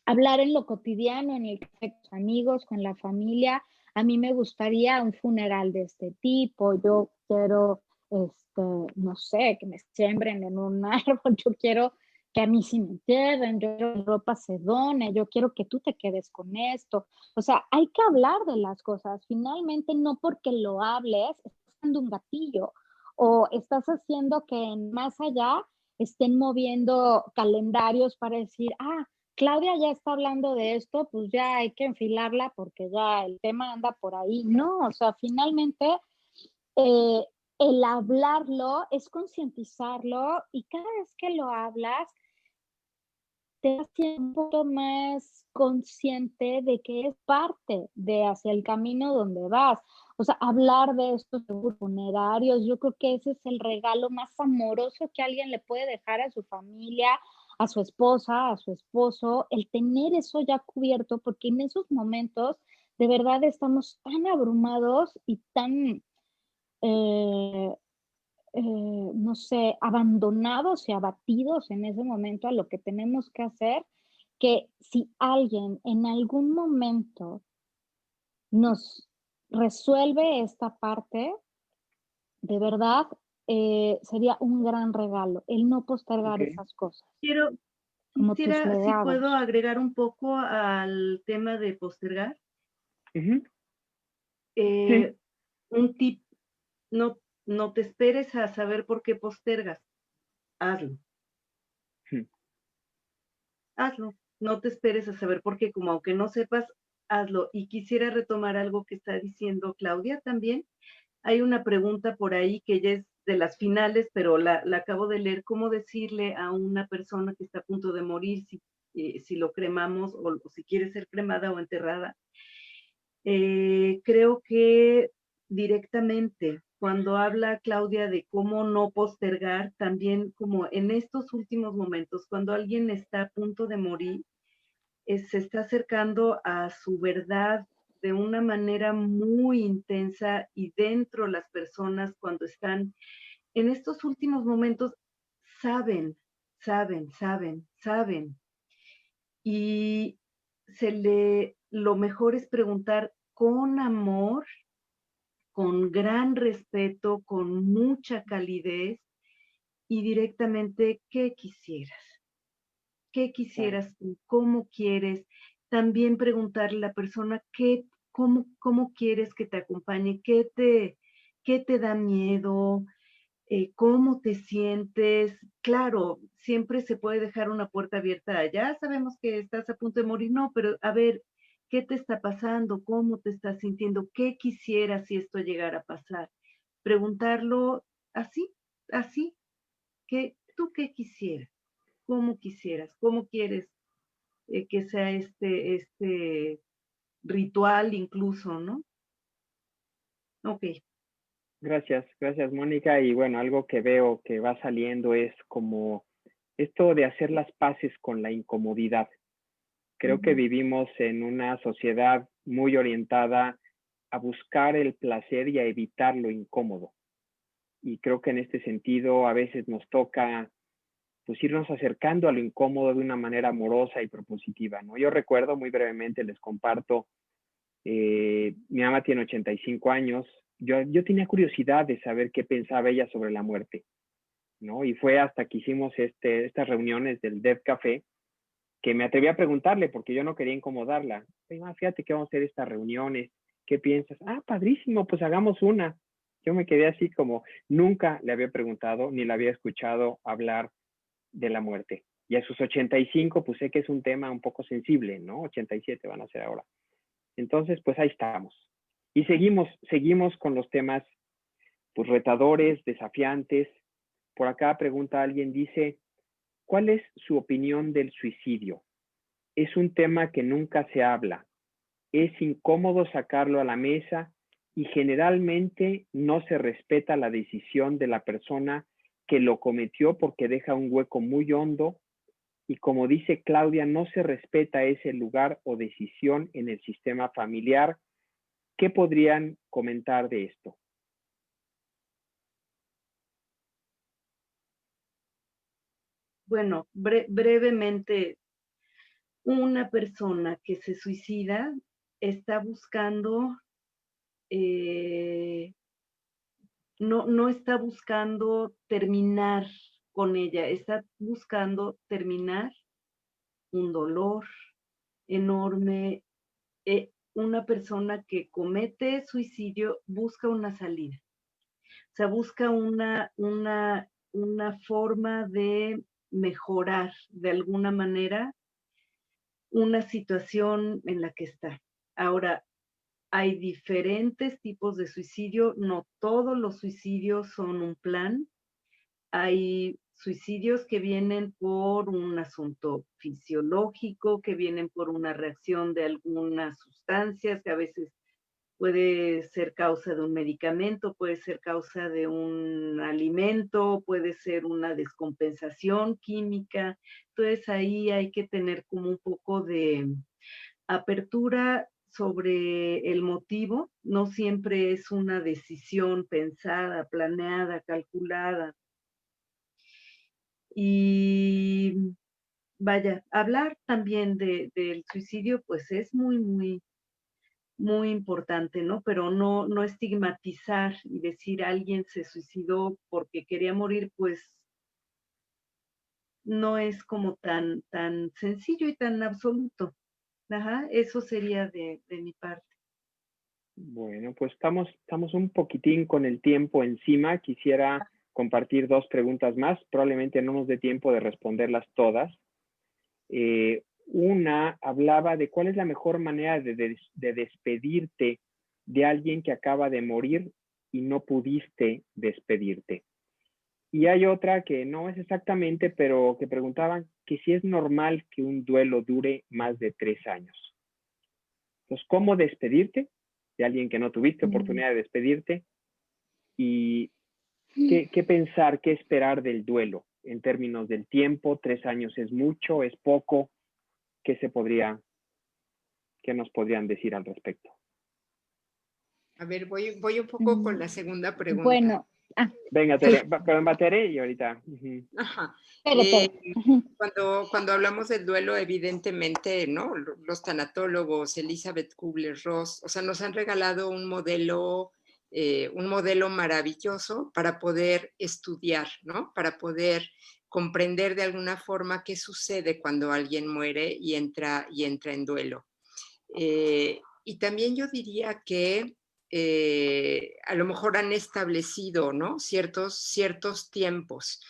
Hablar en lo cotidiano, en el café con amigos, con la familia. A mí me gustaría un funeral de este tipo. Yo quiero, no sé, que me siembren en un árbol, yo quiero que a mí sí me entierren, yo quiero que mi ropa se done, yo quiero que tú te quedes con esto. O sea, hay que hablar de las cosas. Finalmente, no porque lo hables, estás dando un gatillo o estás haciendo que en más allá estén moviendo calendarios para decir, ah, Claudia ya está hablando de esto, pues ya hay que enfilarla porque ya el tema anda por ahí. No, o sea, finalmente eh, el hablarlo es concientizarlo y cada vez que lo hablas, te haces un poco más consciente de que es parte de hacia el camino donde vas. O sea, hablar de estos seguros funerarios, yo creo que ese es el regalo más amoroso que alguien le puede dejar a su familia, a su esposa, a su esposo, el tener eso ya cubierto, porque en esos momentos de verdad estamos tan abrumados y tan eh, no sé, abandonados y abatidos en ese momento a lo que tenemos que hacer, que si alguien en algún momento nos resuelve esta parte, de verdad, sería un gran regalo, el no postergar Ok. esas cosas, Quiero, como tus quisiera, si puedo legados. agregar un poco al tema de postergar. Ujú. Sí. Eh, un tip, no, no te esperes a saber por qué postergas, hazlo, Ujú. hazlo, no te esperes a saber por qué, como aunque no sepas, hazlo. Y quisiera retomar algo que está diciendo Claudia también. Hay una pregunta por ahí que ya es de las finales, pero la acabo de leer, ¿cómo decirle a una persona que está a punto de morir si lo cremamos o si quiere ser cremada o enterrada? Creo que directamente, cuando habla Claudia de cómo no postergar, también como en estos últimos momentos, cuando alguien está a punto de morir, se está acercando a su verdad de una manera muy intensa y dentro las personas cuando están en estos últimos momentos saben, saben. Y lo mejor es preguntar con amor, con gran respeto, con mucha calidez y directamente, ¿qué quisieras? ¿Qué Claro. quisieras tú? ¿Cómo quieres? También preguntarle a la persona cómo quieres que te acompañe, qué te da miedo, cómo te sientes. Claro, siempre se puede dejar una puerta abierta. Ya sabemos que estás a punto de morir, no, pero a ver, ¿qué te está pasando? ¿Cómo te estás sintiendo? ¿Qué quisieras si esto llegara a pasar? Preguntarlo así, así, ¿tú qué quisieras? ¿Cómo quisieras? ¿Cómo quieres que sea este ritual incluso, no? Ok. Gracias, Mónica. Y bueno, algo que veo que va saliendo es como esto de hacer las paces con la incomodidad. Creo que Ujú. vivimos en una sociedad muy orientada a buscar el placer y a evitar lo incómodo. Y creo que en este sentido a veces nos toca pues irnos acercando a lo incómodo de una manera amorosa y propositiva, ¿no? Yo recuerdo muy brevemente, les comparto, mi mamá tiene 85 años, yo tenía curiosidad de saber qué pensaba ella sobre la muerte, ¿no? Y fue hasta que hicimos estas reuniones del Dev Café que me atreví a preguntarle porque yo no quería incomodarla. Oye, ma, fíjate que vamos a hacer estas reuniones, ¿qué piensas? Ah, padrísimo, pues hagamos una. Yo me quedé así como nunca le había preguntado ni le había escuchado hablar de la muerte. Y a sus 85, pues sé que es un tema un poco sensible, ¿no? 87 van a ser ahora. Entonces, pues ahí estamos. Y seguimos con los temas, pues retadores, desafiantes. Por acá pregunta alguien, dice, ¿cuál es su opinión del suicidio? Es un tema que nunca se habla. Es incómodo sacarlo a la mesa y generalmente no se respeta la decisión de la persona que lo cometió porque deja un hueco muy hondo y como dice Claudia, no se respeta ese lugar o decisión en el sistema familiar. ¿Qué podrían comentar de esto? Bueno, brevemente, una persona que se suicida está buscando eh, no está buscando terminar con ella, está buscando terminar un dolor enorme. Una persona que comete suicidio busca una salida, o sea, busca una forma de mejorar de alguna manera una situación en la que está. Ahora, hay diferentes tipos de suicidio, no todos los suicidios son un plan. Hay suicidios que vienen por un asunto fisiológico, que vienen por una reacción de algunas sustancias, que a veces puede ser causa de un medicamento, puede ser causa de un alimento, puede ser una descompensación química. Entonces ahí hay que tener como un poco de apertura sobre el motivo. No siempre es una decisión pensada, planeada, calculada. Y vaya, hablar también del suicidio, pues es muy importante, ¿no? Pero no estigmatizar y decir alguien se suicidó porque quería morir, pues no es como tan sencillo y tan absoluto. Ajá, eso sería de mi parte. Bueno, pues estamos un poquitín con el tiempo encima. Quisiera compartir 2 preguntas más. Probablemente no nos dé tiempo de responderlas todas. Una hablaba de cuál es la mejor manera de despedirte de alguien que acaba de morir y no pudiste despedirte. Y hay otra que no es exactamente, pero que preguntaban que si es normal que un duelo dure más de 3 años. Entonces, ¿cómo despedirte de alguien que no tuviste oportunidad de despedirte? Y ¿qué pensar, qué esperar del duelo en términos del tiempo? 3 años es mucho, es poco. ¿Qué nos podrían decir al respecto? A ver, voy un poco con la segunda pregunta. Bueno, venga, Tere, pero en Tere y ahorita. Ajá. Tere. Cuando hablamos del duelo, evidentemente, ¿no? Los tanatólogos, Elizabeth Kubler-Ross, o sea, nos han regalado un modelo maravilloso para poder estudiar, ¿no? Para poder comprender de alguna forma qué sucede cuando alguien muere y entra en duelo. Y también yo diría que a lo mejor han establecido, ¿no? ciertos tiempos.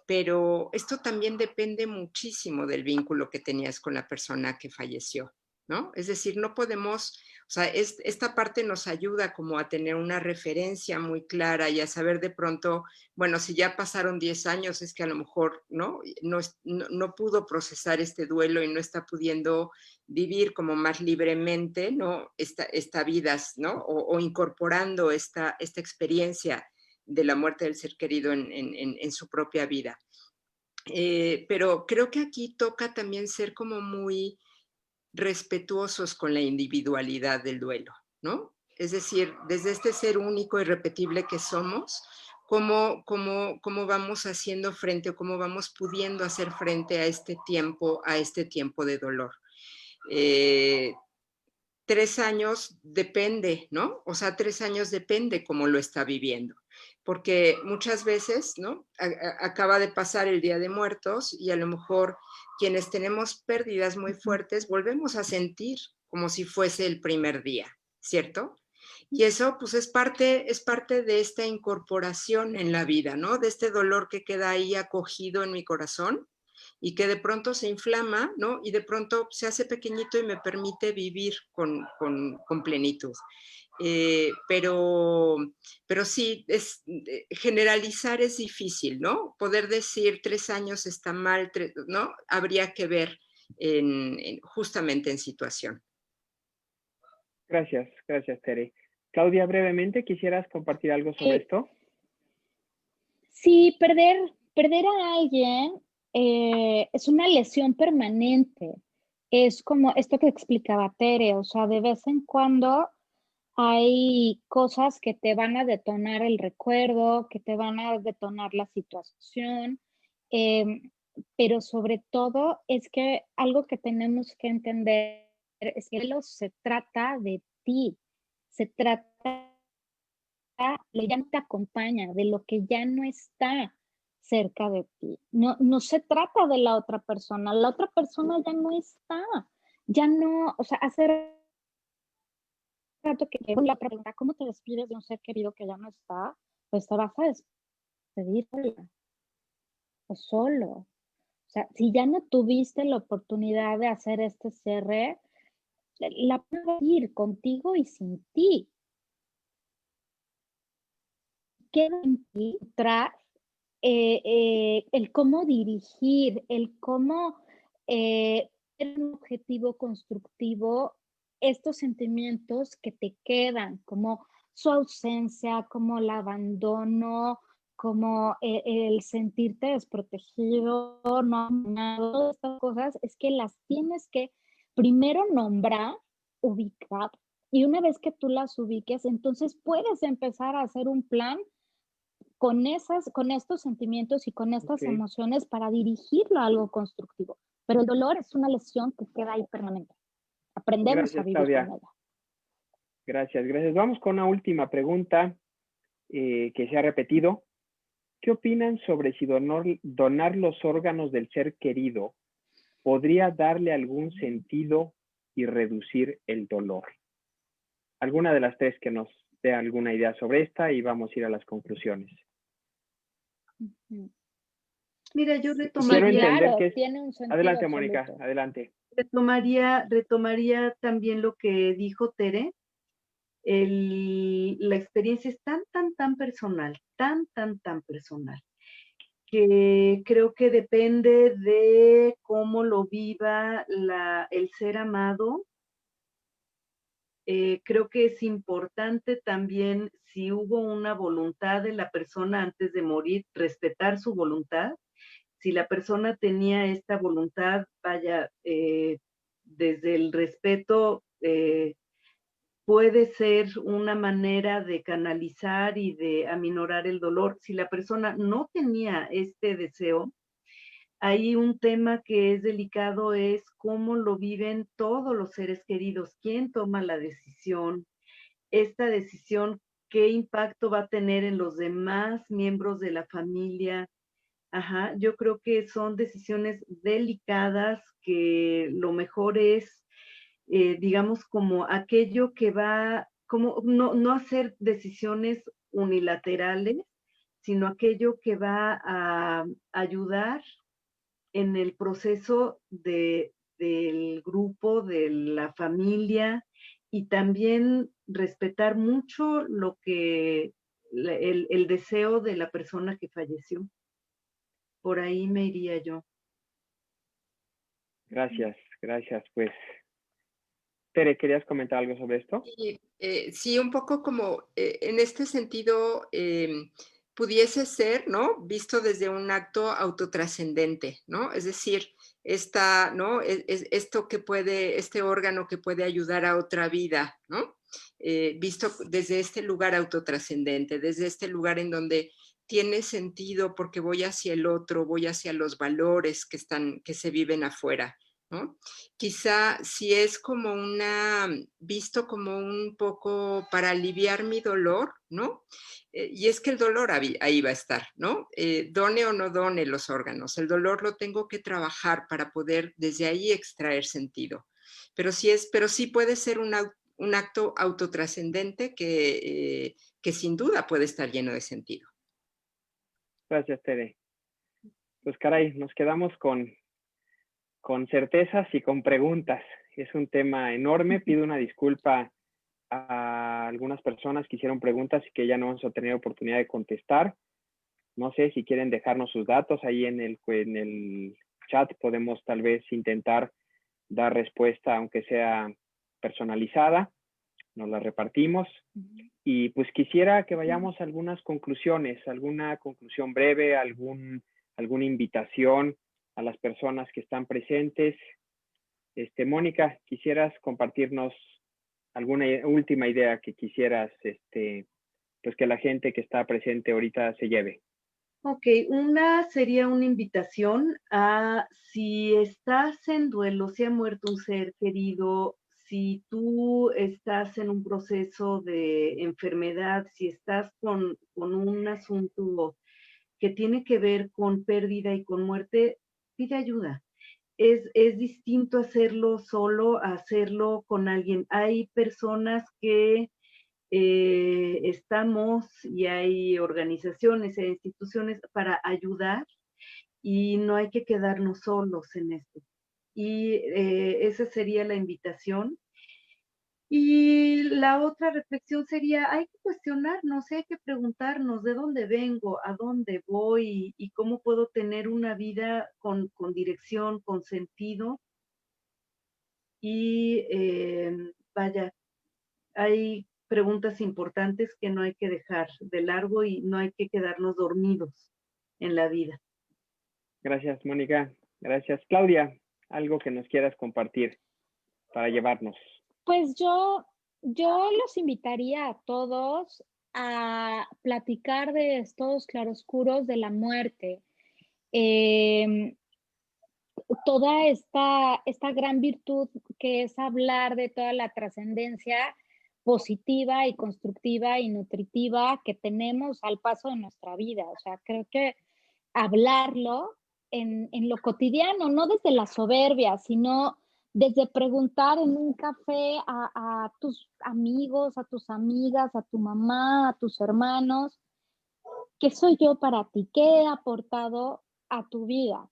Pero esto también depende muchísimo del vínculo que tenías con la persona que falleció, ¿no? Es decir, no podemos, o sea, esta parte nos ayuda como a tener una referencia muy clara y a saber de pronto, bueno, si ya pasaron 10 años, es que a lo mejor, no pudo procesar este duelo y no está pudiendo vivir como más libremente, ¿no? Esta vida, ¿no? O incorporando esta experiencia de la muerte del ser querido en su propia vida. Pero creo que aquí toca también ser como muy respetuosos con la individualidad del duelo, ¿no? Es decir, desde este ser único y repetible que somos, cómo vamos haciendo frente o cómo vamos pudiendo hacer frente a este tiempo de dolor. 3 años depende, ¿no? O sea, 3 años depende cómo lo está viviendo. Porque muchas veces, ¿no? Acaba de pasar el Día de Muertos y a lo mejor quienes tenemos pérdidas muy fuertes volvemos a sentir como si fuese el primer día, ¿cierto? Y eso pues es parte de esta incorporación en la vida, ¿no? De este dolor que queda ahí acogido en mi corazón y que de pronto se inflama, ¿no? Y de pronto se hace pequeñito y me permite vivir con plenitud. Pero sí, generalizar es difícil, ¿no? Poder decir 3 años está mal, ¿no? Habría que ver justamente en situación. Gracias, Tere. Claudia, brevemente, ¿quisieras compartir algo sobre esto? Sí, perder a alguien es una lesión permanente. Es como esto que explicaba Tere, o sea, de vez en cuando hay cosas que te van a detonar el recuerdo, que te van a detonar la situación, pero sobre todo es que algo que tenemos que entender es que se trata de ti, se trata ya no te acompaña, de lo que ya no está cerca de ti. No, no se trata de la otra persona ya no está, ya no, o sea, hace rato que llegó la pregunta, ¿cómo te despides de un ser querido que ya no está? Pues te vas a despedir sola o solo. O sea, si ya no tuviste la oportunidad de hacer este cierre, la puedes ir contigo y sin ti. Queda en ti tras el cómo dirigir, el cómo tener un objetivo constructivo, estos sentimientos que te quedan, como su ausencia, como el abandono, como el sentirte desprotegido, no amado, todas estas cosas, es que las tienes que primero nombrar, ubicar, y una vez que tú las ubiques, entonces puedes empezar a hacer un plan con estos sentimientos y con estas Ok. emociones para dirigirlo a algo constructivo. Pero el dolor es una lesión que queda ahí permanente. Aprendemos a Gracias, vivir con Claudia. ella. Gracias, gracias. Vamos con una última pregunta que se ha repetido. ¿Qué opinan sobre si donar los órganos del ser querido podría darle algún sentido y reducir el dolor? Alguna de las tres que nos dé alguna idea sobre esta y vamos a ir a las conclusiones. Mira, yo Quiero retomaría, entender Claro, que es... tiene un sentido Adelante, absoluto. Mónica, adelante. retomaría también lo que dijo Tere. La experiencia es tan personal, tan personal, que creo que depende de cómo lo viva el ser amado. Creo que es importante también, si hubo una voluntad de la persona antes de morir, respetar su voluntad. Si la persona tenía esta voluntad, vaya, desde el respeto, puede ser una manera de canalizar y de aminorar el dolor. Si la persona no tenía este deseo, hay un tema que es delicado, es cómo lo viven todos los seres queridos, quién toma la decisión, esta decisión, qué impacto va a tener en los demás miembros de la familia. Ajá, yo creo que son decisiones delicadas que lo mejor es, digamos, como aquello que va, como no hacer decisiones unilaterales, sino aquello que va a ayudar en el proceso del grupo, de la familia, y también respetar mucho lo que el deseo de la persona que falleció. Por ahí me iría yo. Gracias, gracias. Pues, Tere, ¿querías comentar algo sobre esto? Sí, un poco como en este sentido pudiese ser, ¿no? Visto desde un acto autotrascendente, ¿no? Es decir, ¿no? Esto que puede, este órgano que puede ayudar a otra vida, ¿no? Visto desde este lugar autotrascendente, desde este lugar en donde tiene sentido porque voy hacia el otro, voy hacia los valores que se viven afuera, ¿no? Quizá si es como visto como un poco para aliviar mi dolor, ¿no? Y es que el dolor ahí va a estar, ¿no? Done o no done los órganos, el dolor lo tengo que trabajar para poder desde ahí extraer sentido. Pero sí puede ser un acto autotrascendente que sin duda puede estar lleno de sentido. Gracias, Tere. Pues caray, nos quedamos con certezas y con preguntas. Es un tema enorme. Pido una disculpa a algunas personas que hicieron preguntas y que ya no vamos a tener oportunidad de contestar. No sé si quieren dejarnos sus datos ahí en el chat. Podemos tal vez intentar dar respuesta, aunque sea personalizada. Nos la repartimos. Y pues quisiera que vayamos a algunas conclusiones, alguna conclusión breve, alguna invitación a las personas que están presentes. Mónica, ¿quisieras compartirnos alguna última idea que quisieras, pues que la gente que está presente ahorita se lleve? Ok, sería una invitación a, si estás en duelo, si ha muerto un ser querido, si tú estás en un proceso de enfermedad, si estás con un asunto que tiene que ver con pérdida y con muerte, pide ayuda. Es distinto hacerlo solo a hacerlo con alguien. Hay personas que estamos y hay organizaciones e instituciones para ayudar y no hay que quedarnos solos en esto. Y esa sería la invitación. Y la otra reflexión sería, hay que cuestionarnos, hay que preguntarnos de dónde vengo, a dónde voy y cómo puedo tener una vida con dirección, con sentido. Y vaya, hay preguntas importantes que no hay que dejar de largo y no hay que quedarnos dormidos en la vida. Gracias, Mónica. Gracias. Claudia, algo que nos quieras compartir para llevarnos. Pues yo los invitaría a todos a platicar de estos claroscuros de la muerte. Toda esta gran virtud que es hablar de toda la trascendencia positiva y constructiva y nutritiva que tenemos al paso de nuestra vida. O sea, creo que hablarlo en lo cotidiano, no desde la soberbia, sino desde preguntar en un café a tus amigos, a tus amigas, a tu mamá, a tus hermanos, ¿qué soy yo para ti? ¿Qué he aportado a tu vida?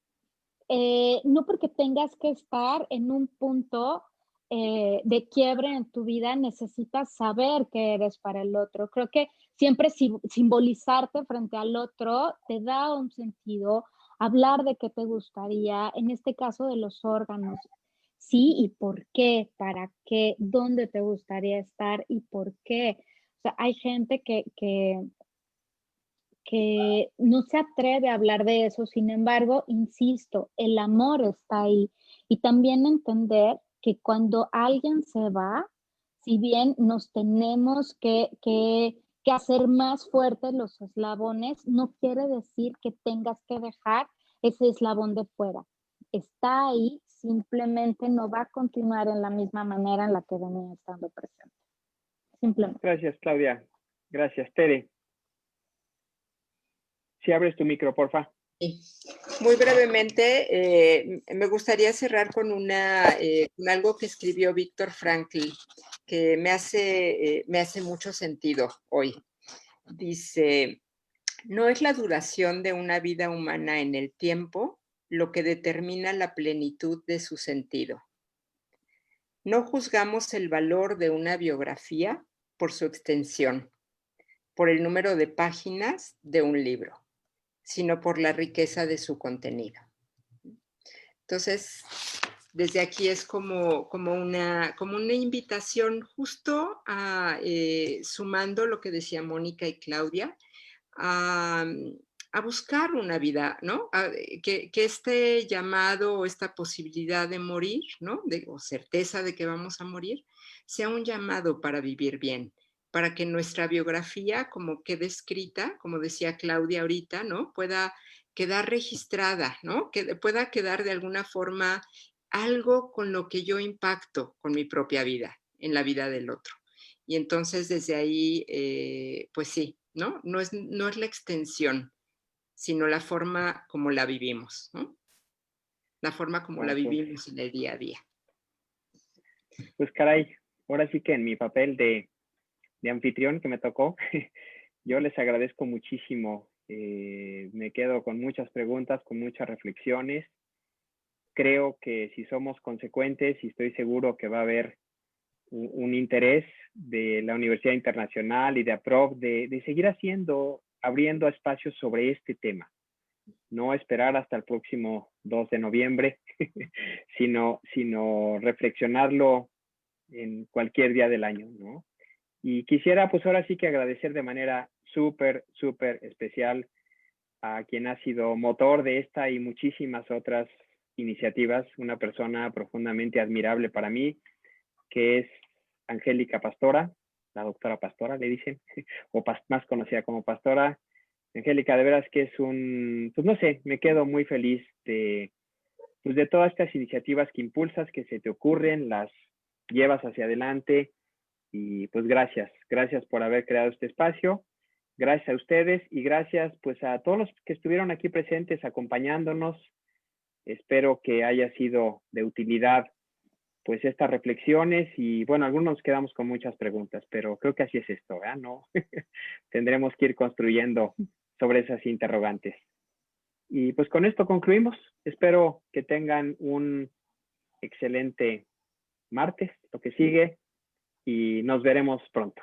No porque tengas que estar en un punto de quiebre en tu vida, necesitas saber que eres para el otro. Creo que siempre simbolizarte frente al otro te da un sentido, hablar de qué te gustaría, en este caso de los órganos. Sí, y por qué, para qué, dónde te gustaría estar y por qué. O sea, hay gente que no se atreve a hablar de eso, sin embargo, insisto, el amor está ahí. Y también entender que cuando alguien se va, si bien nos tenemos que hacer más fuertes los eslabones, no quiere decir que tengas que dejar ese eslabón de fuera. Está ahí, simplemente no va a continuar en la misma manera en la que venía estando presente. Simplemente. Gracias, Claudia. Gracias, Tere. Si abres tu micro, porfa. Sí. Muy brevemente, me gustaría cerrar con algo que escribió Víctor Frankl, que me hace mucho sentido hoy. Dice, no es la duración de una vida humana en el tiempo lo que determina la plenitud de su sentido. No juzgamos el valor de una biografía por su extensión, por el número de páginas de un libro, sino por la riqueza de su contenido. Entonces, desde aquí es como una invitación justo sumando lo que decía Mónica y Claudia, a buscar una vida, ¿no? Que este llamado o esta posibilidad de morir, ¿no? O certeza de que vamos a morir, sea un llamado para vivir bien, para que nuestra biografía como quede escrita, como decía Claudia ahorita, ¿no? Pueda quedar registrada, ¿no? Que pueda quedar de alguna forma algo con lo que yo impacto con mi propia vida, en la vida del otro. Y entonces desde ahí, pues sí, ¿no? No es la extensión, sino la forma como la vivimos, ¿no? La forma como la vivimos en el día a día. Pues caray, ahora sí que en mi papel de anfitrión que me tocó, yo les agradezco muchísimo. Me quedo con muchas preguntas, con muchas reflexiones. Creo que si somos consecuentes, y estoy seguro que va a haber un interés de la Universidad Internacional y de APROP de seguir abriendo espacios sobre este tema. No esperar hasta el próximo 2 de noviembre, sino reflexionarlo en cualquier día del año, ¿no? Y quisiera, pues ahora sí que agradecer de manera súper especial a quien ha sido motor de esta y muchísimas otras iniciativas, una persona profundamente admirable para mí, que es Angélica Pastora, la doctora Pastora le dicen, o más conocida como Pastora. Angélica, de veras que es pues no sé, me quedo muy feliz de todas estas iniciativas que impulsas, que se te ocurren, las llevas hacia adelante. Y pues gracias por haber creado este espacio. Gracias a ustedes y gracias pues a todos los que estuvieron aquí presentes acompañándonos. Espero que haya sido de utilidad pues estas reflexiones y bueno, algunos nos quedamos con muchas preguntas, pero creo que así es esto, ¿verdad? No, tendremos que ir construyendo sobre esas interrogantes. Y pues con esto concluimos. Espero que tengan un excelente martes, lo que sigue, y nos veremos pronto.